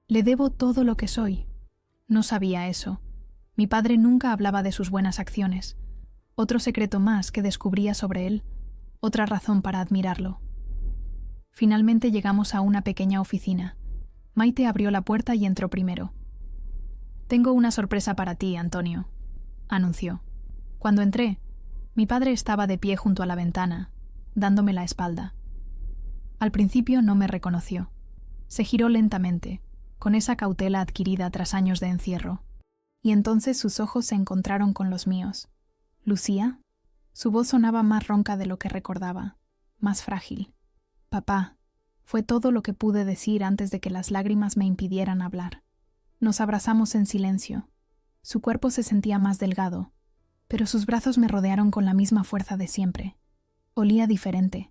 Le debo todo lo que soy». No sabía eso. Mi padre nunca hablaba de sus buenas acciones. Otro secreto más que descubría sobre él, otra razón para admirarlo. Finalmente llegamos a una pequeña oficina. Maite abrió la puerta y entró primero. «Tengo una sorpresa para ti, Antonio», anunció. Cuando entré, mi padre estaba de pie junto a la ventana, dándome la espalda. Al principio no me reconoció. Se giró lentamente, con esa cautela adquirida tras años de encierro, y entonces sus ojos se encontraron con los míos. «¿Lucía?» Su voz sonaba más ronca de lo que recordaba, más frágil. «Papá», fue todo lo que pude decir antes de que las lágrimas me impidieran hablar. Nos abrazamos en silencio. Su cuerpo se sentía más delgado, pero sus brazos me rodearon con la misma fuerza de siempre. Olía diferente,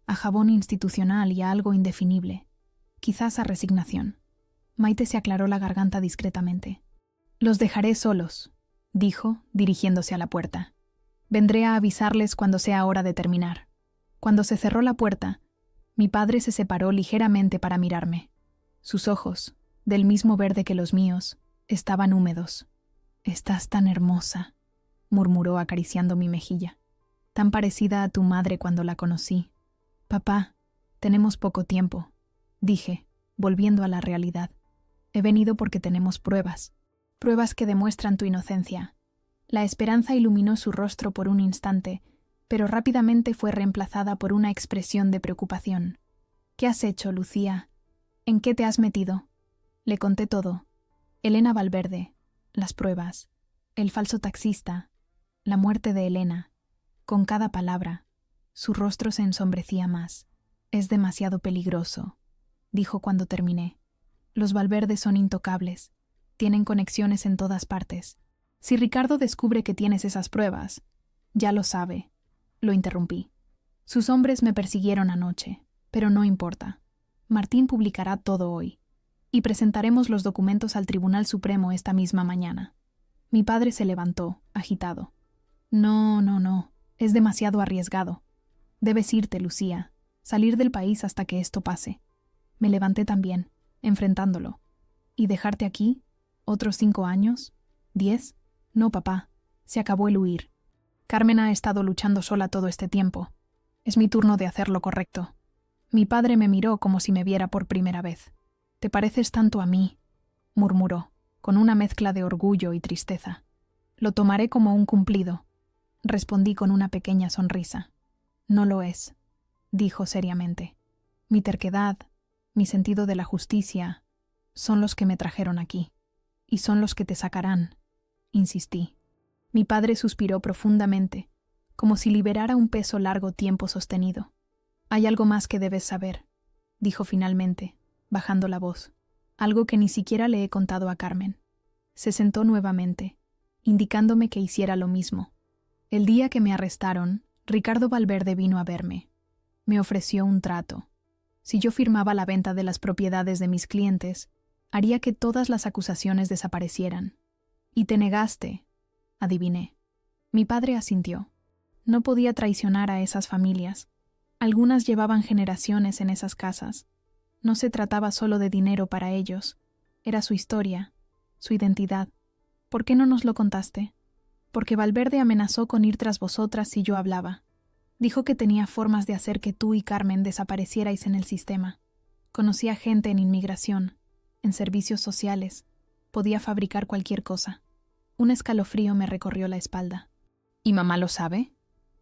a jabón institucional y a algo indefinible, quizás a resignación. Maite se aclaró la garganta discretamente. «Los dejaré solos», dijo, dirigiéndose a la puerta. «Vendré a avisarles cuando sea hora de terminar». Cuando se cerró la puerta, mi padre se separó ligeramente para mirarme. Sus ojos, del mismo verde que los míos, estaban húmedos. «Estás tan hermosa», murmuró acariciando mi mejilla. «Tan parecida a tu madre cuando la conocí». «Papá, tenemos poco tiempo», dije, volviendo a la realidad. «He venido porque tenemos pruebas que demuestran tu inocencia». La esperanza iluminó su rostro por un instante, pero rápidamente fue reemplazada por una expresión de preocupación. «¿Qué has hecho, Lucía? ¿En qué te has metido?» Le conté todo. Elena Valverde, las pruebas, el falso taxista, la muerte de Elena. Con cada palabra, su rostro se ensombrecía más. «Es demasiado peligroso», dijo cuando terminé. «Los Valverde son intocables. Tienen conexiones en todas partes. Si Ricardo descubre que tienes esas pruebas, ya lo sabe». Lo interrumpí. «Sus hombres me persiguieron anoche, pero no importa. Martín publicará todo hoy, y presentaremos los documentos al Tribunal Supremo esta misma mañana». Mi padre se levantó, agitado. No, es demasiado arriesgado. Debes irte, Lucía, salir del país hasta que esto pase». Me levanté también, enfrentándolo. «¿Y dejarte aquí? ¿Otros 5 años? ¿10? No, papá, se acabó el huir. Carmen ha estado luchando sola todo este tiempo. Es mi turno de hacer lo correcto». Mi padre me miró como si me viera por primera vez. «Te pareces tanto a mí», murmuró, con una mezcla de orgullo y tristeza. «Lo tomaré como un cumplido», respondí con una pequeña sonrisa. No lo es, dijo seriamente. Mi terquedad, mi sentido de la justicia, son los que me trajeron aquí, y son los que te sacarán, insistí. Mi padre suspiró profundamente, como si liberara un peso largo tiempo sostenido. Hay algo más que debes saber, dijo finalmente, bajando la voz, algo que ni siquiera le he contado a Carmen. Se sentó nuevamente, indicándome que hiciera lo mismo. El día que me arrestaron, Ricardo Valverde vino a verme. Me ofreció un trato. Si yo firmaba la venta de las propiedades de mis clientes, haría que todas las acusaciones desaparecieran. Y te negaste, adiviné. Mi padre asintió. No podía traicionar a esas familias. Algunas llevaban generaciones en esas casas. No se trataba solo de dinero para ellos. Era su historia, su identidad. ¿Por qué no nos lo contaste? Porque Valverde amenazó con ir tras vosotras si yo hablaba. Dijo que tenía formas de hacer que tú y Carmen desaparecierais en el sistema. Conocía gente en inmigración, en servicios sociales. Podía fabricar cualquier cosa. Un escalofrío me recorrió la espalda. ¿Y mamá lo sabe?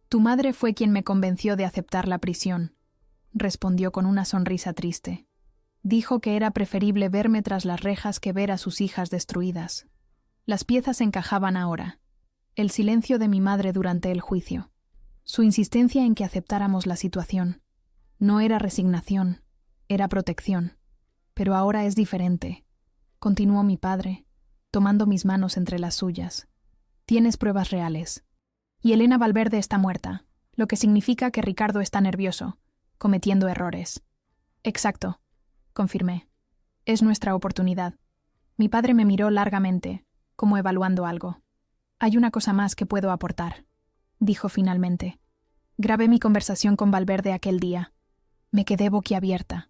Tu madre fue quien me convenció de aceptar la prisión, respondió con una sonrisa triste. Dijo que era preferible verme tras las rejas que ver a sus hijas destruidas. Las piezas encajaban ahora. El silencio de mi madre durante el juicio. Su insistencia en que aceptáramos la situación. No era resignación, era protección. Pero ahora es diferente, continuó mi padre, tomando mis manos entre las suyas. Tienes pruebas reales. Y Elena Valverde está muerta, lo que significa que Ricardo está nervioso, cometiendo errores. Exacto, confirmé. Es nuestra oportunidad. Mi padre me miró largamente, como evaluando algo. Hay una cosa más que puedo aportar, dijo finalmente. Grabé mi conversación con Valverde aquel día. Me quedé boquiabierta.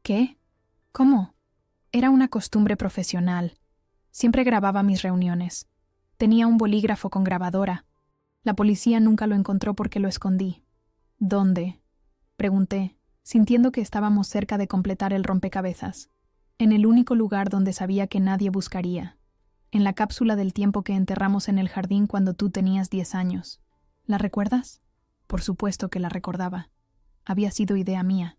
¿Qué? ¿Cómo? Era una costumbre profesional. Siempre grababa mis reuniones. Tenía un bolígrafo con grabadora. La policía nunca lo encontró porque lo escondí. ¿Dónde? Pregunté, sintiendo que estábamos cerca de completar el rompecabezas. En el único lugar donde sabía que nadie buscaría. En la cápsula del tiempo que enterramos en el jardín cuando tú tenías 10 años. ¿La recuerdas? Por supuesto que la recordaba. Había sido idea mía.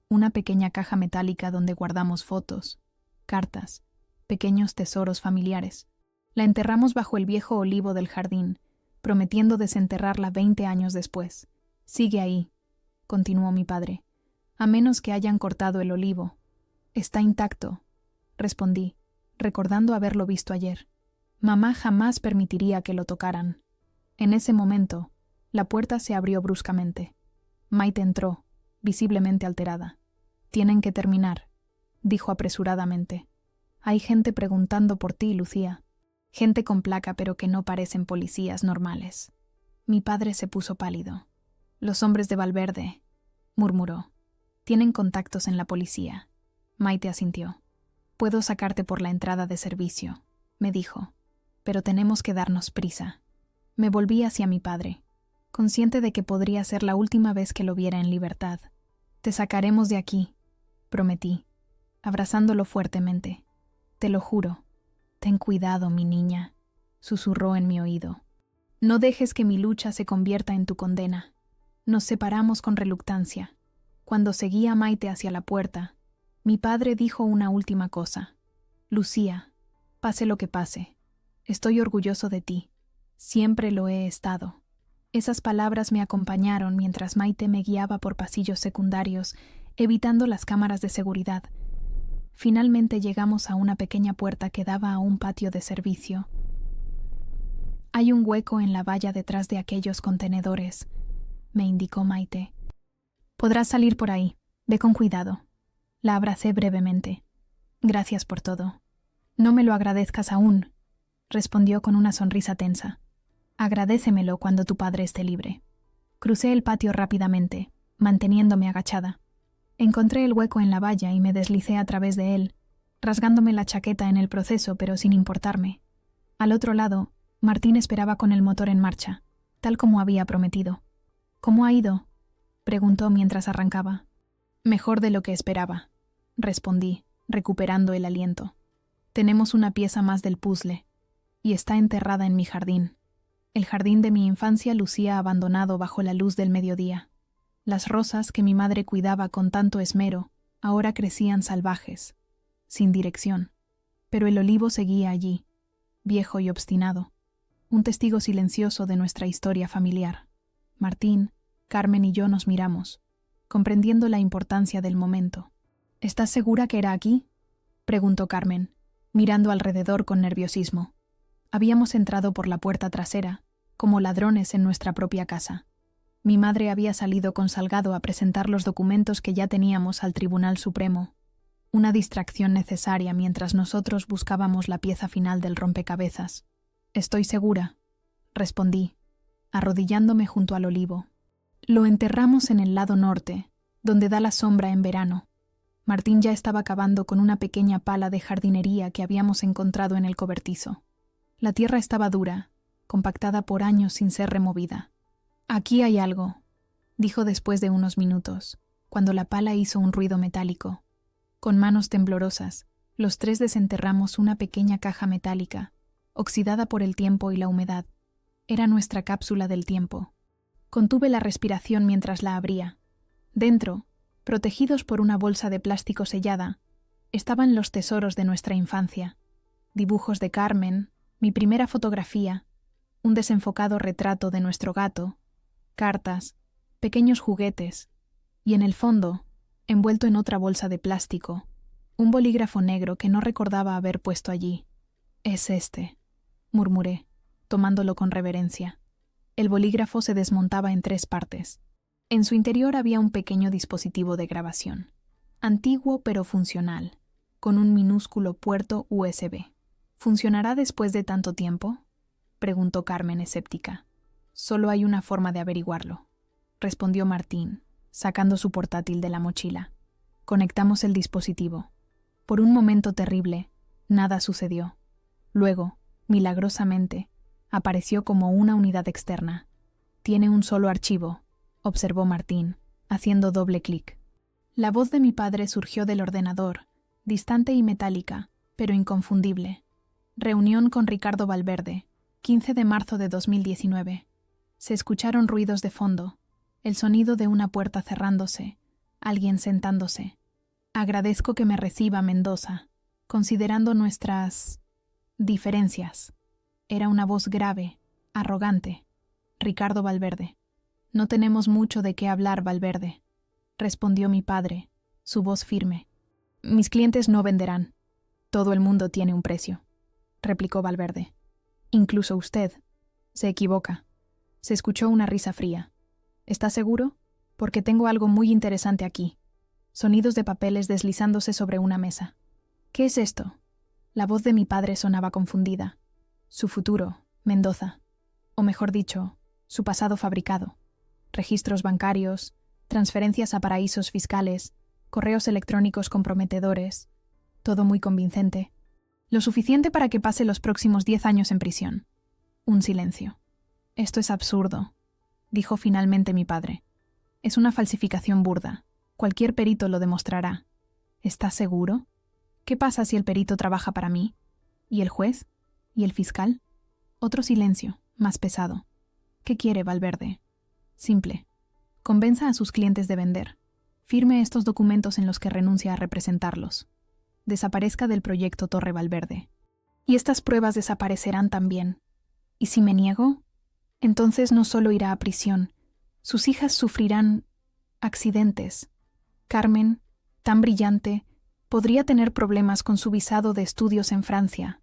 Una pequeña caja metálica donde guardamos fotos, cartas, pequeños tesoros familiares. La enterramos bajo el viejo olivo del jardín, prometiendo desenterrarla 20 años después. Sigue ahí, continuó mi padre, a menos que hayan cortado el olivo. Está intacto, respondí, recordando haberlo visto ayer. Mamá jamás permitiría que lo tocaran. En ese momento, la puerta se abrió bruscamente. Maite entró, visiblemente alterada. Tienen que terminar, dijo apresuradamente. Hay gente preguntando por ti, Lucía. Gente con placa pero que no parecen policías normales. Mi padre se puso pálido. Los hombres de Valverde, murmuró. Tienen contactos en la policía. Maite asintió. Puedo sacarte por la entrada de servicio, me dijo. Pero tenemos que darnos prisa. Me volví hacia mi padre, consciente de que podría ser la última vez que lo viera en libertad. Te sacaremos de aquí, prometí, abrazándolo fuertemente. Te lo juro. Ten cuidado, mi niña, susurró en mi oído. No dejes que mi lucha se convierta en tu condena. Nos separamos con reluctancia. Cuando seguía a Maite hacia la puerta, mi padre dijo una última cosa. Lucía, pase lo que pase, estoy orgulloso de ti. Siempre lo he estado. Esas palabras me acompañaron mientras Maite me guiaba por pasillos secundarios, evitando las cámaras de seguridad. Finalmente llegamos a una pequeña puerta que daba a un patio de servicio. Hay un hueco en la valla detrás de aquellos contenedores, me indicó Maite. Podrás salir por ahí. Ve con cuidado. La abracé brevemente. Gracias por todo. No me lo agradezcas aún, respondió con una sonrisa tensa. Agradécemelo cuando tu padre esté libre. Crucé el patio rápidamente, manteniéndome agachada. Encontré el hueco en la valla y me deslicé a través de él, rasgándome la chaqueta en el proceso pero sin importarme. Al otro lado, Martín esperaba con el motor en marcha, tal como había prometido. ¿Cómo ha ido?, preguntó mientras arrancaba. Mejor de lo que esperaba, respondí, recuperando el aliento. Tenemos una pieza más del puzzle, y está enterrada en mi jardín. El jardín de mi infancia lucía abandonado bajo la luz del mediodía. Las rosas que mi madre cuidaba con tanto esmero ahora crecían salvajes, sin dirección. Pero el olivo seguía allí, viejo y obstinado, un testigo silencioso de nuestra historia familiar. Martín, Carmen y yo nos miramos, comprendiendo la importancia del momento. ¿Estás segura que era aquí?, preguntó Carmen, mirando alrededor con nerviosismo. Habíamos entrado por la puerta trasera, como ladrones en nuestra propia casa. Mi madre había salido con Salgado a presentar los documentos que ya teníamos al Tribunal Supremo, una distracción necesaria mientras nosotros buscábamos la pieza final del rompecabezas. «Estoy segura», respondí, arrodillándome junto al olivo. Lo enterramos en el lado norte, donde da la sombra en verano. Martín ya estaba cavando con una pequeña pala de jardinería que habíamos encontrado en el cobertizo. La tierra estaba dura, compactada por años sin ser removida. «Aquí hay algo», dijo después de unos minutos, cuando la pala hizo un ruido metálico. Con manos temblorosas, los tres desenterramos una pequeña caja metálica, oxidada por el tiempo y la humedad. Era nuestra cápsula del tiempo. Contuve la respiración mientras la abría. Dentro, protegidos por una bolsa de plástico sellada, estaban los tesoros de nuestra infancia. Dibujos de Carmen, mi primera fotografía, un desenfocado retrato de nuestro gato, cartas, pequeños juguetes, y en el fondo, envuelto en otra bolsa de plástico, un bolígrafo negro que no recordaba haber puesto allí. «Es este», murmuré, tomándolo con reverencia. El bolígrafo se desmontaba en 3 partes. En su interior había un pequeño dispositivo de grabación, antiguo pero funcional, con un minúsculo puerto USB. «¿Funcionará después de tanto tiempo?», preguntó Carmen escéptica. «Solo hay una forma de averiguarlo», respondió Martín, sacando su portátil de la mochila. Conectamos el dispositivo. Por un momento terrible, nada sucedió. Luego, milagrosamente, apareció como una unidad externa. «Tiene un solo archivo», observó Martín, haciendo doble clic. La voz de mi padre surgió del ordenador, distante y metálica, pero inconfundible. Reunión con Ricardo Valverde, 15 de marzo de 2019. Se escucharon ruidos de fondo, el sonido de una puerta cerrándose, alguien sentándose. «Agradezco que me reciba, Mendoza, considerando nuestras diferencias». Era una voz grave, arrogante. Ricardo Valverde. «No tenemos mucho de qué hablar, Valverde», respondió mi padre, su voz firme. «Mis clientes no venderán. Todo el mundo tiene un precio», replicó Valverde. «Incluso usted. Se equivoca». Se escuchó una risa fría. «¿Está seguro? Porque tengo algo muy interesante aquí». Sonidos de papeles deslizándose sobre una mesa. «¿Qué es esto?». La voz de mi padre sonaba confundida. «Su futuro, Mendoza. O mejor dicho, su pasado fabricado. Registros bancarios, transferencias a paraísos fiscales, correos electrónicos comprometedores. Todo muy convincente. Lo suficiente para que pase los próximos 10 años en prisión». Un silencio. «Esto es absurdo», dijo finalmente mi padre. «Es una falsificación burda. Cualquier perito lo demostrará». «¿Estás seguro? ¿Qué pasa si el perito trabaja para mí? ¿Y el juez? ¿Y el fiscal?». Otro silencio, más pesado. «¿Qué quiere, Valverde?». «Simple. Convenza a sus clientes de vender. Firme estos documentos en los que renuncia a representarlos. Desaparezca del proyecto Torre Valverde. Y estas pruebas desaparecerán también. ¿Y si me niego? Entonces no solo irá a prisión, sus hijas sufrirán accidentes. Carmen, tan brillante, podría tener problemas con su visado de estudios en Francia.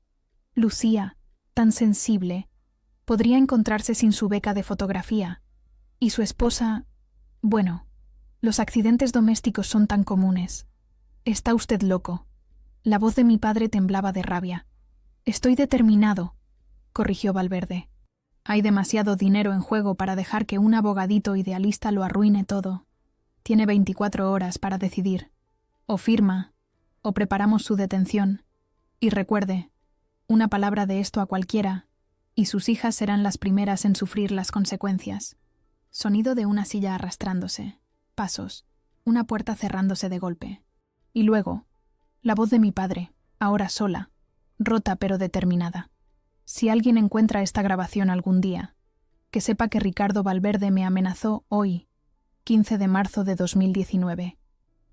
Lucía, tan sensible, podría encontrarse sin su beca de fotografía. Y su esposa... Bueno, los accidentes domésticos son tan comunes. Está usted loco». La voz de mi padre temblaba de rabia. «Estoy determinado», corrigió Valverde. «Hay demasiado dinero en juego para dejar que un abogadito idealista lo arruine todo. Tiene 24 horas para decidir. O firma, o preparamos su detención. Y recuerde, una palabra de esto a cualquiera, y sus hijas serán las primeras en sufrir las consecuencias». Sonido de una silla arrastrándose, pasos, una puerta cerrándose de golpe. Y luego, la voz de mi padre, ahora sola, rota pero determinada. «Si alguien encuentra esta grabación algún día, que sepa que Ricardo Valverde me amenazó hoy, 15 de marzo de 2019.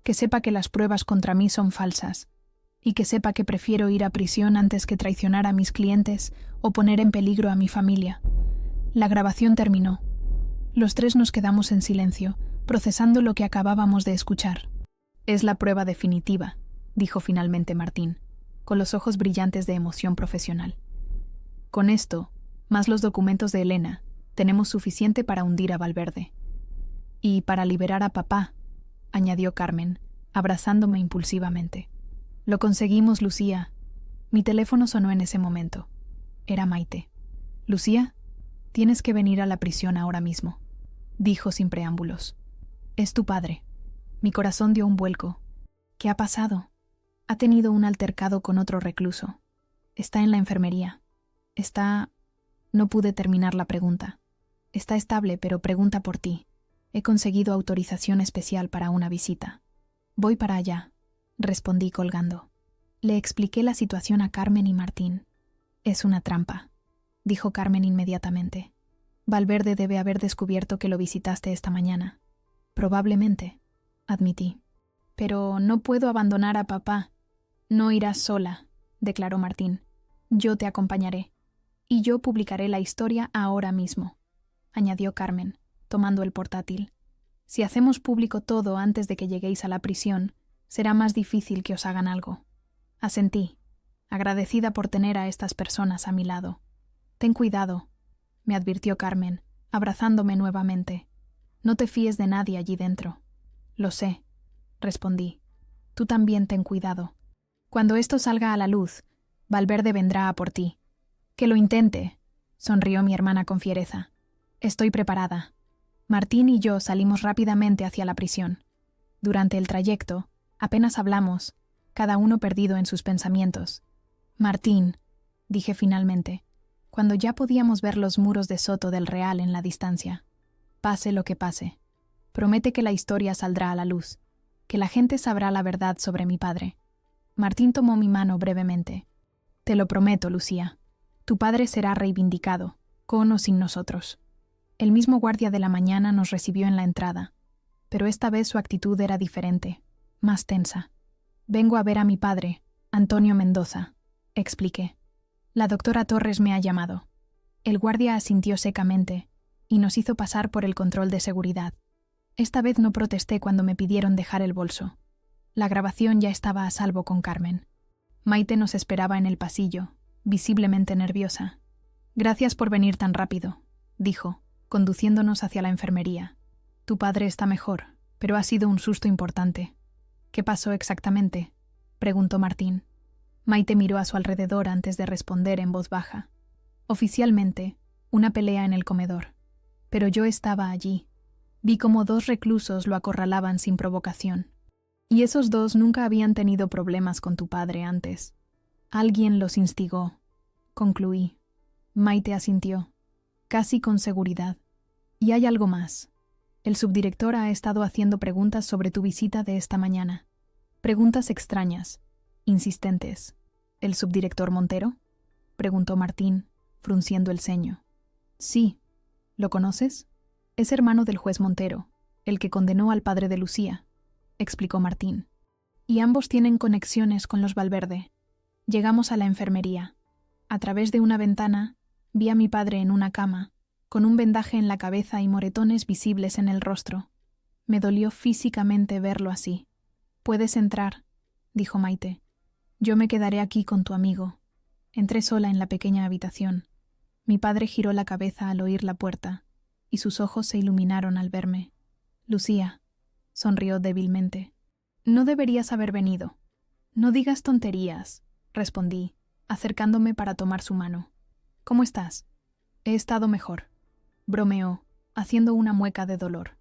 Que sepa que las pruebas contra mí son falsas, y que sepa que prefiero ir a prisión antes que traicionar a mis clientes o poner en peligro a mi familia. La grabación terminó. Los tres nos quedamos en silencio, procesando lo que acabábamos de escuchar. Es la prueba definitiva, dijo finalmente Martín, con los ojos brillantes de emoción profesional. Con esto, más los documentos de Elena, tenemos suficiente para hundir a Valverde. Y para liberar a papá, añadió Carmen, abrazándome impulsivamente. Lo conseguimos, Lucía. Mi teléfono sonó en ese momento. Era Maite. Lucía, tienes que venir a la prisión ahora mismo, dijo sin preámbulos. Es tu padre. Mi corazón dio un vuelco. ¿Qué ha pasado? Ha tenido un altercado con otro recluso. Está en la enfermería. No pude terminar la pregunta. Está estable, pero pregunta por ti. He conseguido autorización especial para una visita. Voy para allá, respondí colgando. Le expliqué la situación a Carmen y Martín. Es una trampa, dijo Carmen inmediatamente. Valverde debe haber descubierto que lo visitaste esta mañana. Probablemente, admití. Pero no puedo abandonar a papá. No irás sola, declaró Martín. Yo te acompañaré. Y yo publicaré la historia ahora mismo, añadió Carmen, tomando el portátil. Si hacemos público todo antes de que lleguéis a la prisión, será más difícil que os hagan algo. Asentí, agradecida por tener a estas personas a mi lado. Ten cuidado, me advirtió Carmen, abrazándome nuevamente. No te fíes de nadie allí dentro. Lo sé, respondí. Tú también ten cuidado. Cuando esto salga a la luz, Valverde vendrá a por ti. Que lo intente, sonrió mi hermana con fiereza. Estoy preparada. Martín y yo salimos rápidamente hacia la prisión. Durante el trayecto, apenas hablamos, cada uno perdido en sus pensamientos. Martín, dije finalmente, cuando ya podíamos ver los muros de Soto del Real en la distancia. Pase lo que pase. Promete que la historia saldrá a la luz, que la gente sabrá la verdad sobre mi padre. Martín tomó mi mano brevemente. Te lo prometo, Lucía. Tu padre será reivindicado, con o sin nosotros. El mismo guardia de la mañana nos recibió en la entrada, pero esta vez su actitud era diferente, más tensa. Vengo a ver a mi padre, Antonio Mendoza, expliqué. La doctora Torres me ha llamado. El guardia asintió secamente y nos hizo pasar por el control de seguridad. Esta vez no protesté cuando me pidieron dejar el bolso. La grabación ya estaba a salvo con Carmen. Maite nos esperaba en el pasillo, visiblemente nerviosa. Gracias por venir tan rápido, dijo, conduciéndonos hacia la enfermería. Tu padre está mejor, pero ha sido un susto importante. ¿Qué pasó exactamente?, preguntó Martín. Maite miró a su alrededor antes de responder en voz baja. Oficialmente, una pelea en el comedor. Pero yo estaba allí. Vi cómo 2 reclusos lo acorralaban sin provocación. Y esos 2 nunca habían tenido problemas con tu padre antes. Alguien los instigó, concluí. Maite asintió, casi con seguridad. Y hay algo más. El subdirector ha estado haciendo preguntas sobre tu visita de esta mañana. Preguntas extrañas, insistentes. ¿El subdirector Montero?, preguntó Martín, frunciendo el ceño. Sí. ¿Lo conoces? Es hermano del juez Montero, el que condenó al padre de Lucía, explicó Martín. Y ambos tienen conexiones con los Valverde. Llegamos a la enfermería. A través de una ventana, vi a mi padre en una cama, con un vendaje en la cabeza y moretones visibles en el rostro. Me dolió físicamente verlo así. Puedes entrar, dijo Maite. Yo me quedaré aquí con tu amigo. Entré sola en la pequeña habitación. Mi padre giró la cabeza al oír la puerta, y sus ojos se iluminaron al verme. Lucía, sonrió débilmente. No deberías haber venido. No digas tonterías, respondí, acercándome para tomar su mano. ¿Cómo estás? He estado mejor, bromeó, haciendo una mueca de dolor.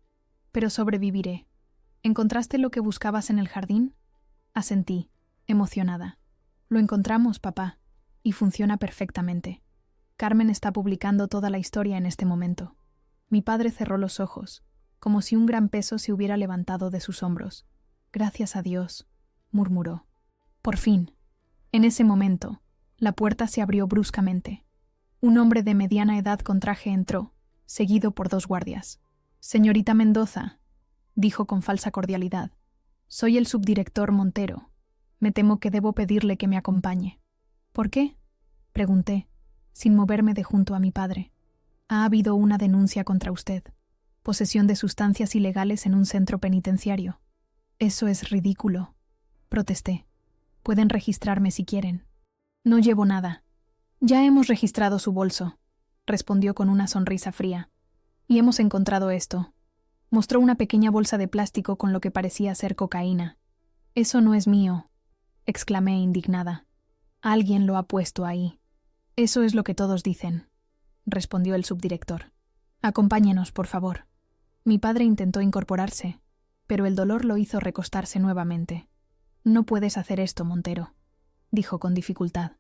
Pero sobreviviré. ¿Encontraste lo que buscabas en el jardín? Asentí, emocionada. Lo encontramos, papá, y funciona perfectamente. Carmen está publicando toda la historia en este momento. Mi padre cerró los ojos, como si un gran peso se hubiera levantado de sus hombros. Gracias a Dios, murmuró. Por fin. En ese momento, la puerta se abrió bruscamente. Un hombre de mediana edad con traje entró, seguido por 2 guardias. Señorita Mendoza, dijo con falsa cordialidad. Soy el subdirector Montero. Me temo que debo pedirle que me acompañe. ¿Por qué? Pregunté, sin moverme de junto a mi padre. Ha habido una denuncia contra usted. Posesión de sustancias ilegales en un centro penitenciario. Eso es ridículo, protesté. Pueden registrarme si quieren. No llevo nada. Ya hemos registrado su bolso, respondió con una sonrisa fría. Y hemos encontrado esto. Mostró una pequeña bolsa de plástico con lo que parecía ser cocaína. Eso no es mío, exclamé indignada. Alguien lo ha puesto ahí. Eso es lo que todos dicen, respondió el subdirector. Acompáñenos, por favor. Mi padre intentó incorporarse, pero el dolor lo hizo recostarse nuevamente. No puedes hacer esto, Montero, dijo con dificultad.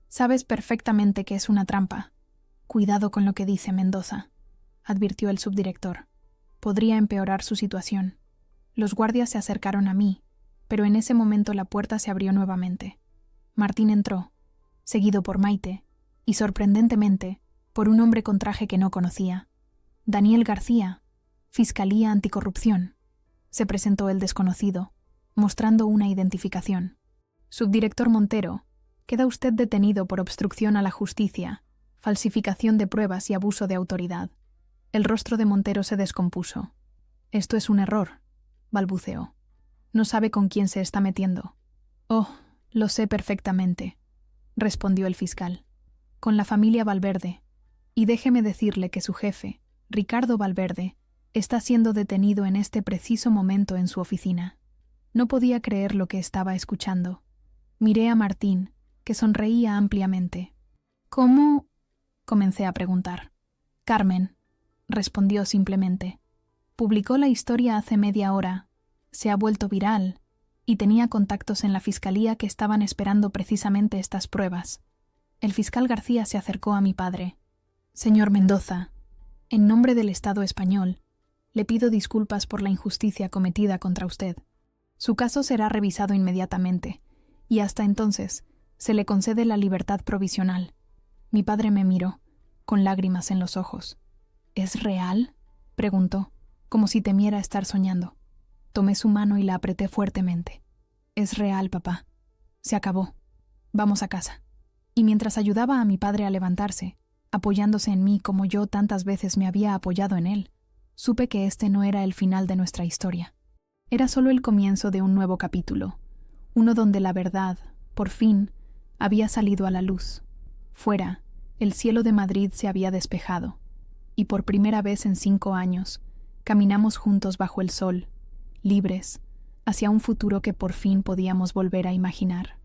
Sabes perfectamente que es una trampa. Cuidado con lo que dice Mendoza, advirtió el subdirector. Podría empeorar su situación. Los guardias se acercaron a mí, pero en ese momento la puerta se abrió nuevamente. Martín entró, seguido por Maite, y sorprendentemente, por un hombre con traje que no conocía. Daniel García, Fiscalía Anticorrupción. Se presentó el desconocido, mostrando una identificación. Subdirector Montero, queda usted detenido por obstrucción a la justicia, falsificación de pruebas y abuso de autoridad. El rostro de Montero se descompuso. Esto es un error, balbuceó. No sabe con quién se está metiendo. Oh, lo sé perfectamente, respondió el fiscal. Con la familia Valverde. Y déjeme decirle que su jefe, Ricardo Valverde, está siendo detenido en este preciso momento en su oficina. No podía creer lo que estaba escuchando. Miré a Martín, que sonreía ampliamente. ¿Cómo? Comencé a preguntar. Carmen, respondió simplemente. Publicó la historia hace media hora. Se ha vuelto viral, y tenía contactos en la fiscalía que estaban esperando precisamente estas pruebas. El fiscal García se acercó a mi padre. Señor Mendoza, en nombre del Estado español, le pido disculpas por la injusticia cometida contra usted. Su caso será revisado inmediatamente, y hasta entonces se le concede la libertad provisional. Mi padre me miró, con lágrimas en los ojos. ¿Es real?, preguntó, como si temiera estar soñando. Tomé su mano y la apreté fuertemente. Es real, papá. Se acabó. Vamos a casa. Y mientras ayudaba a mi padre a levantarse, apoyándose en mí como yo tantas veces me había apoyado en él, supe que este no era el final de nuestra historia. Era solo el comienzo de un nuevo capítulo, uno donde la verdad, por fin, había salido a la luz. Fuera, el cielo de Madrid se había despejado, y por primera vez en 5 años, caminamos juntos bajo el sol, libres, hacia un futuro que por fin podíamos volver a imaginar.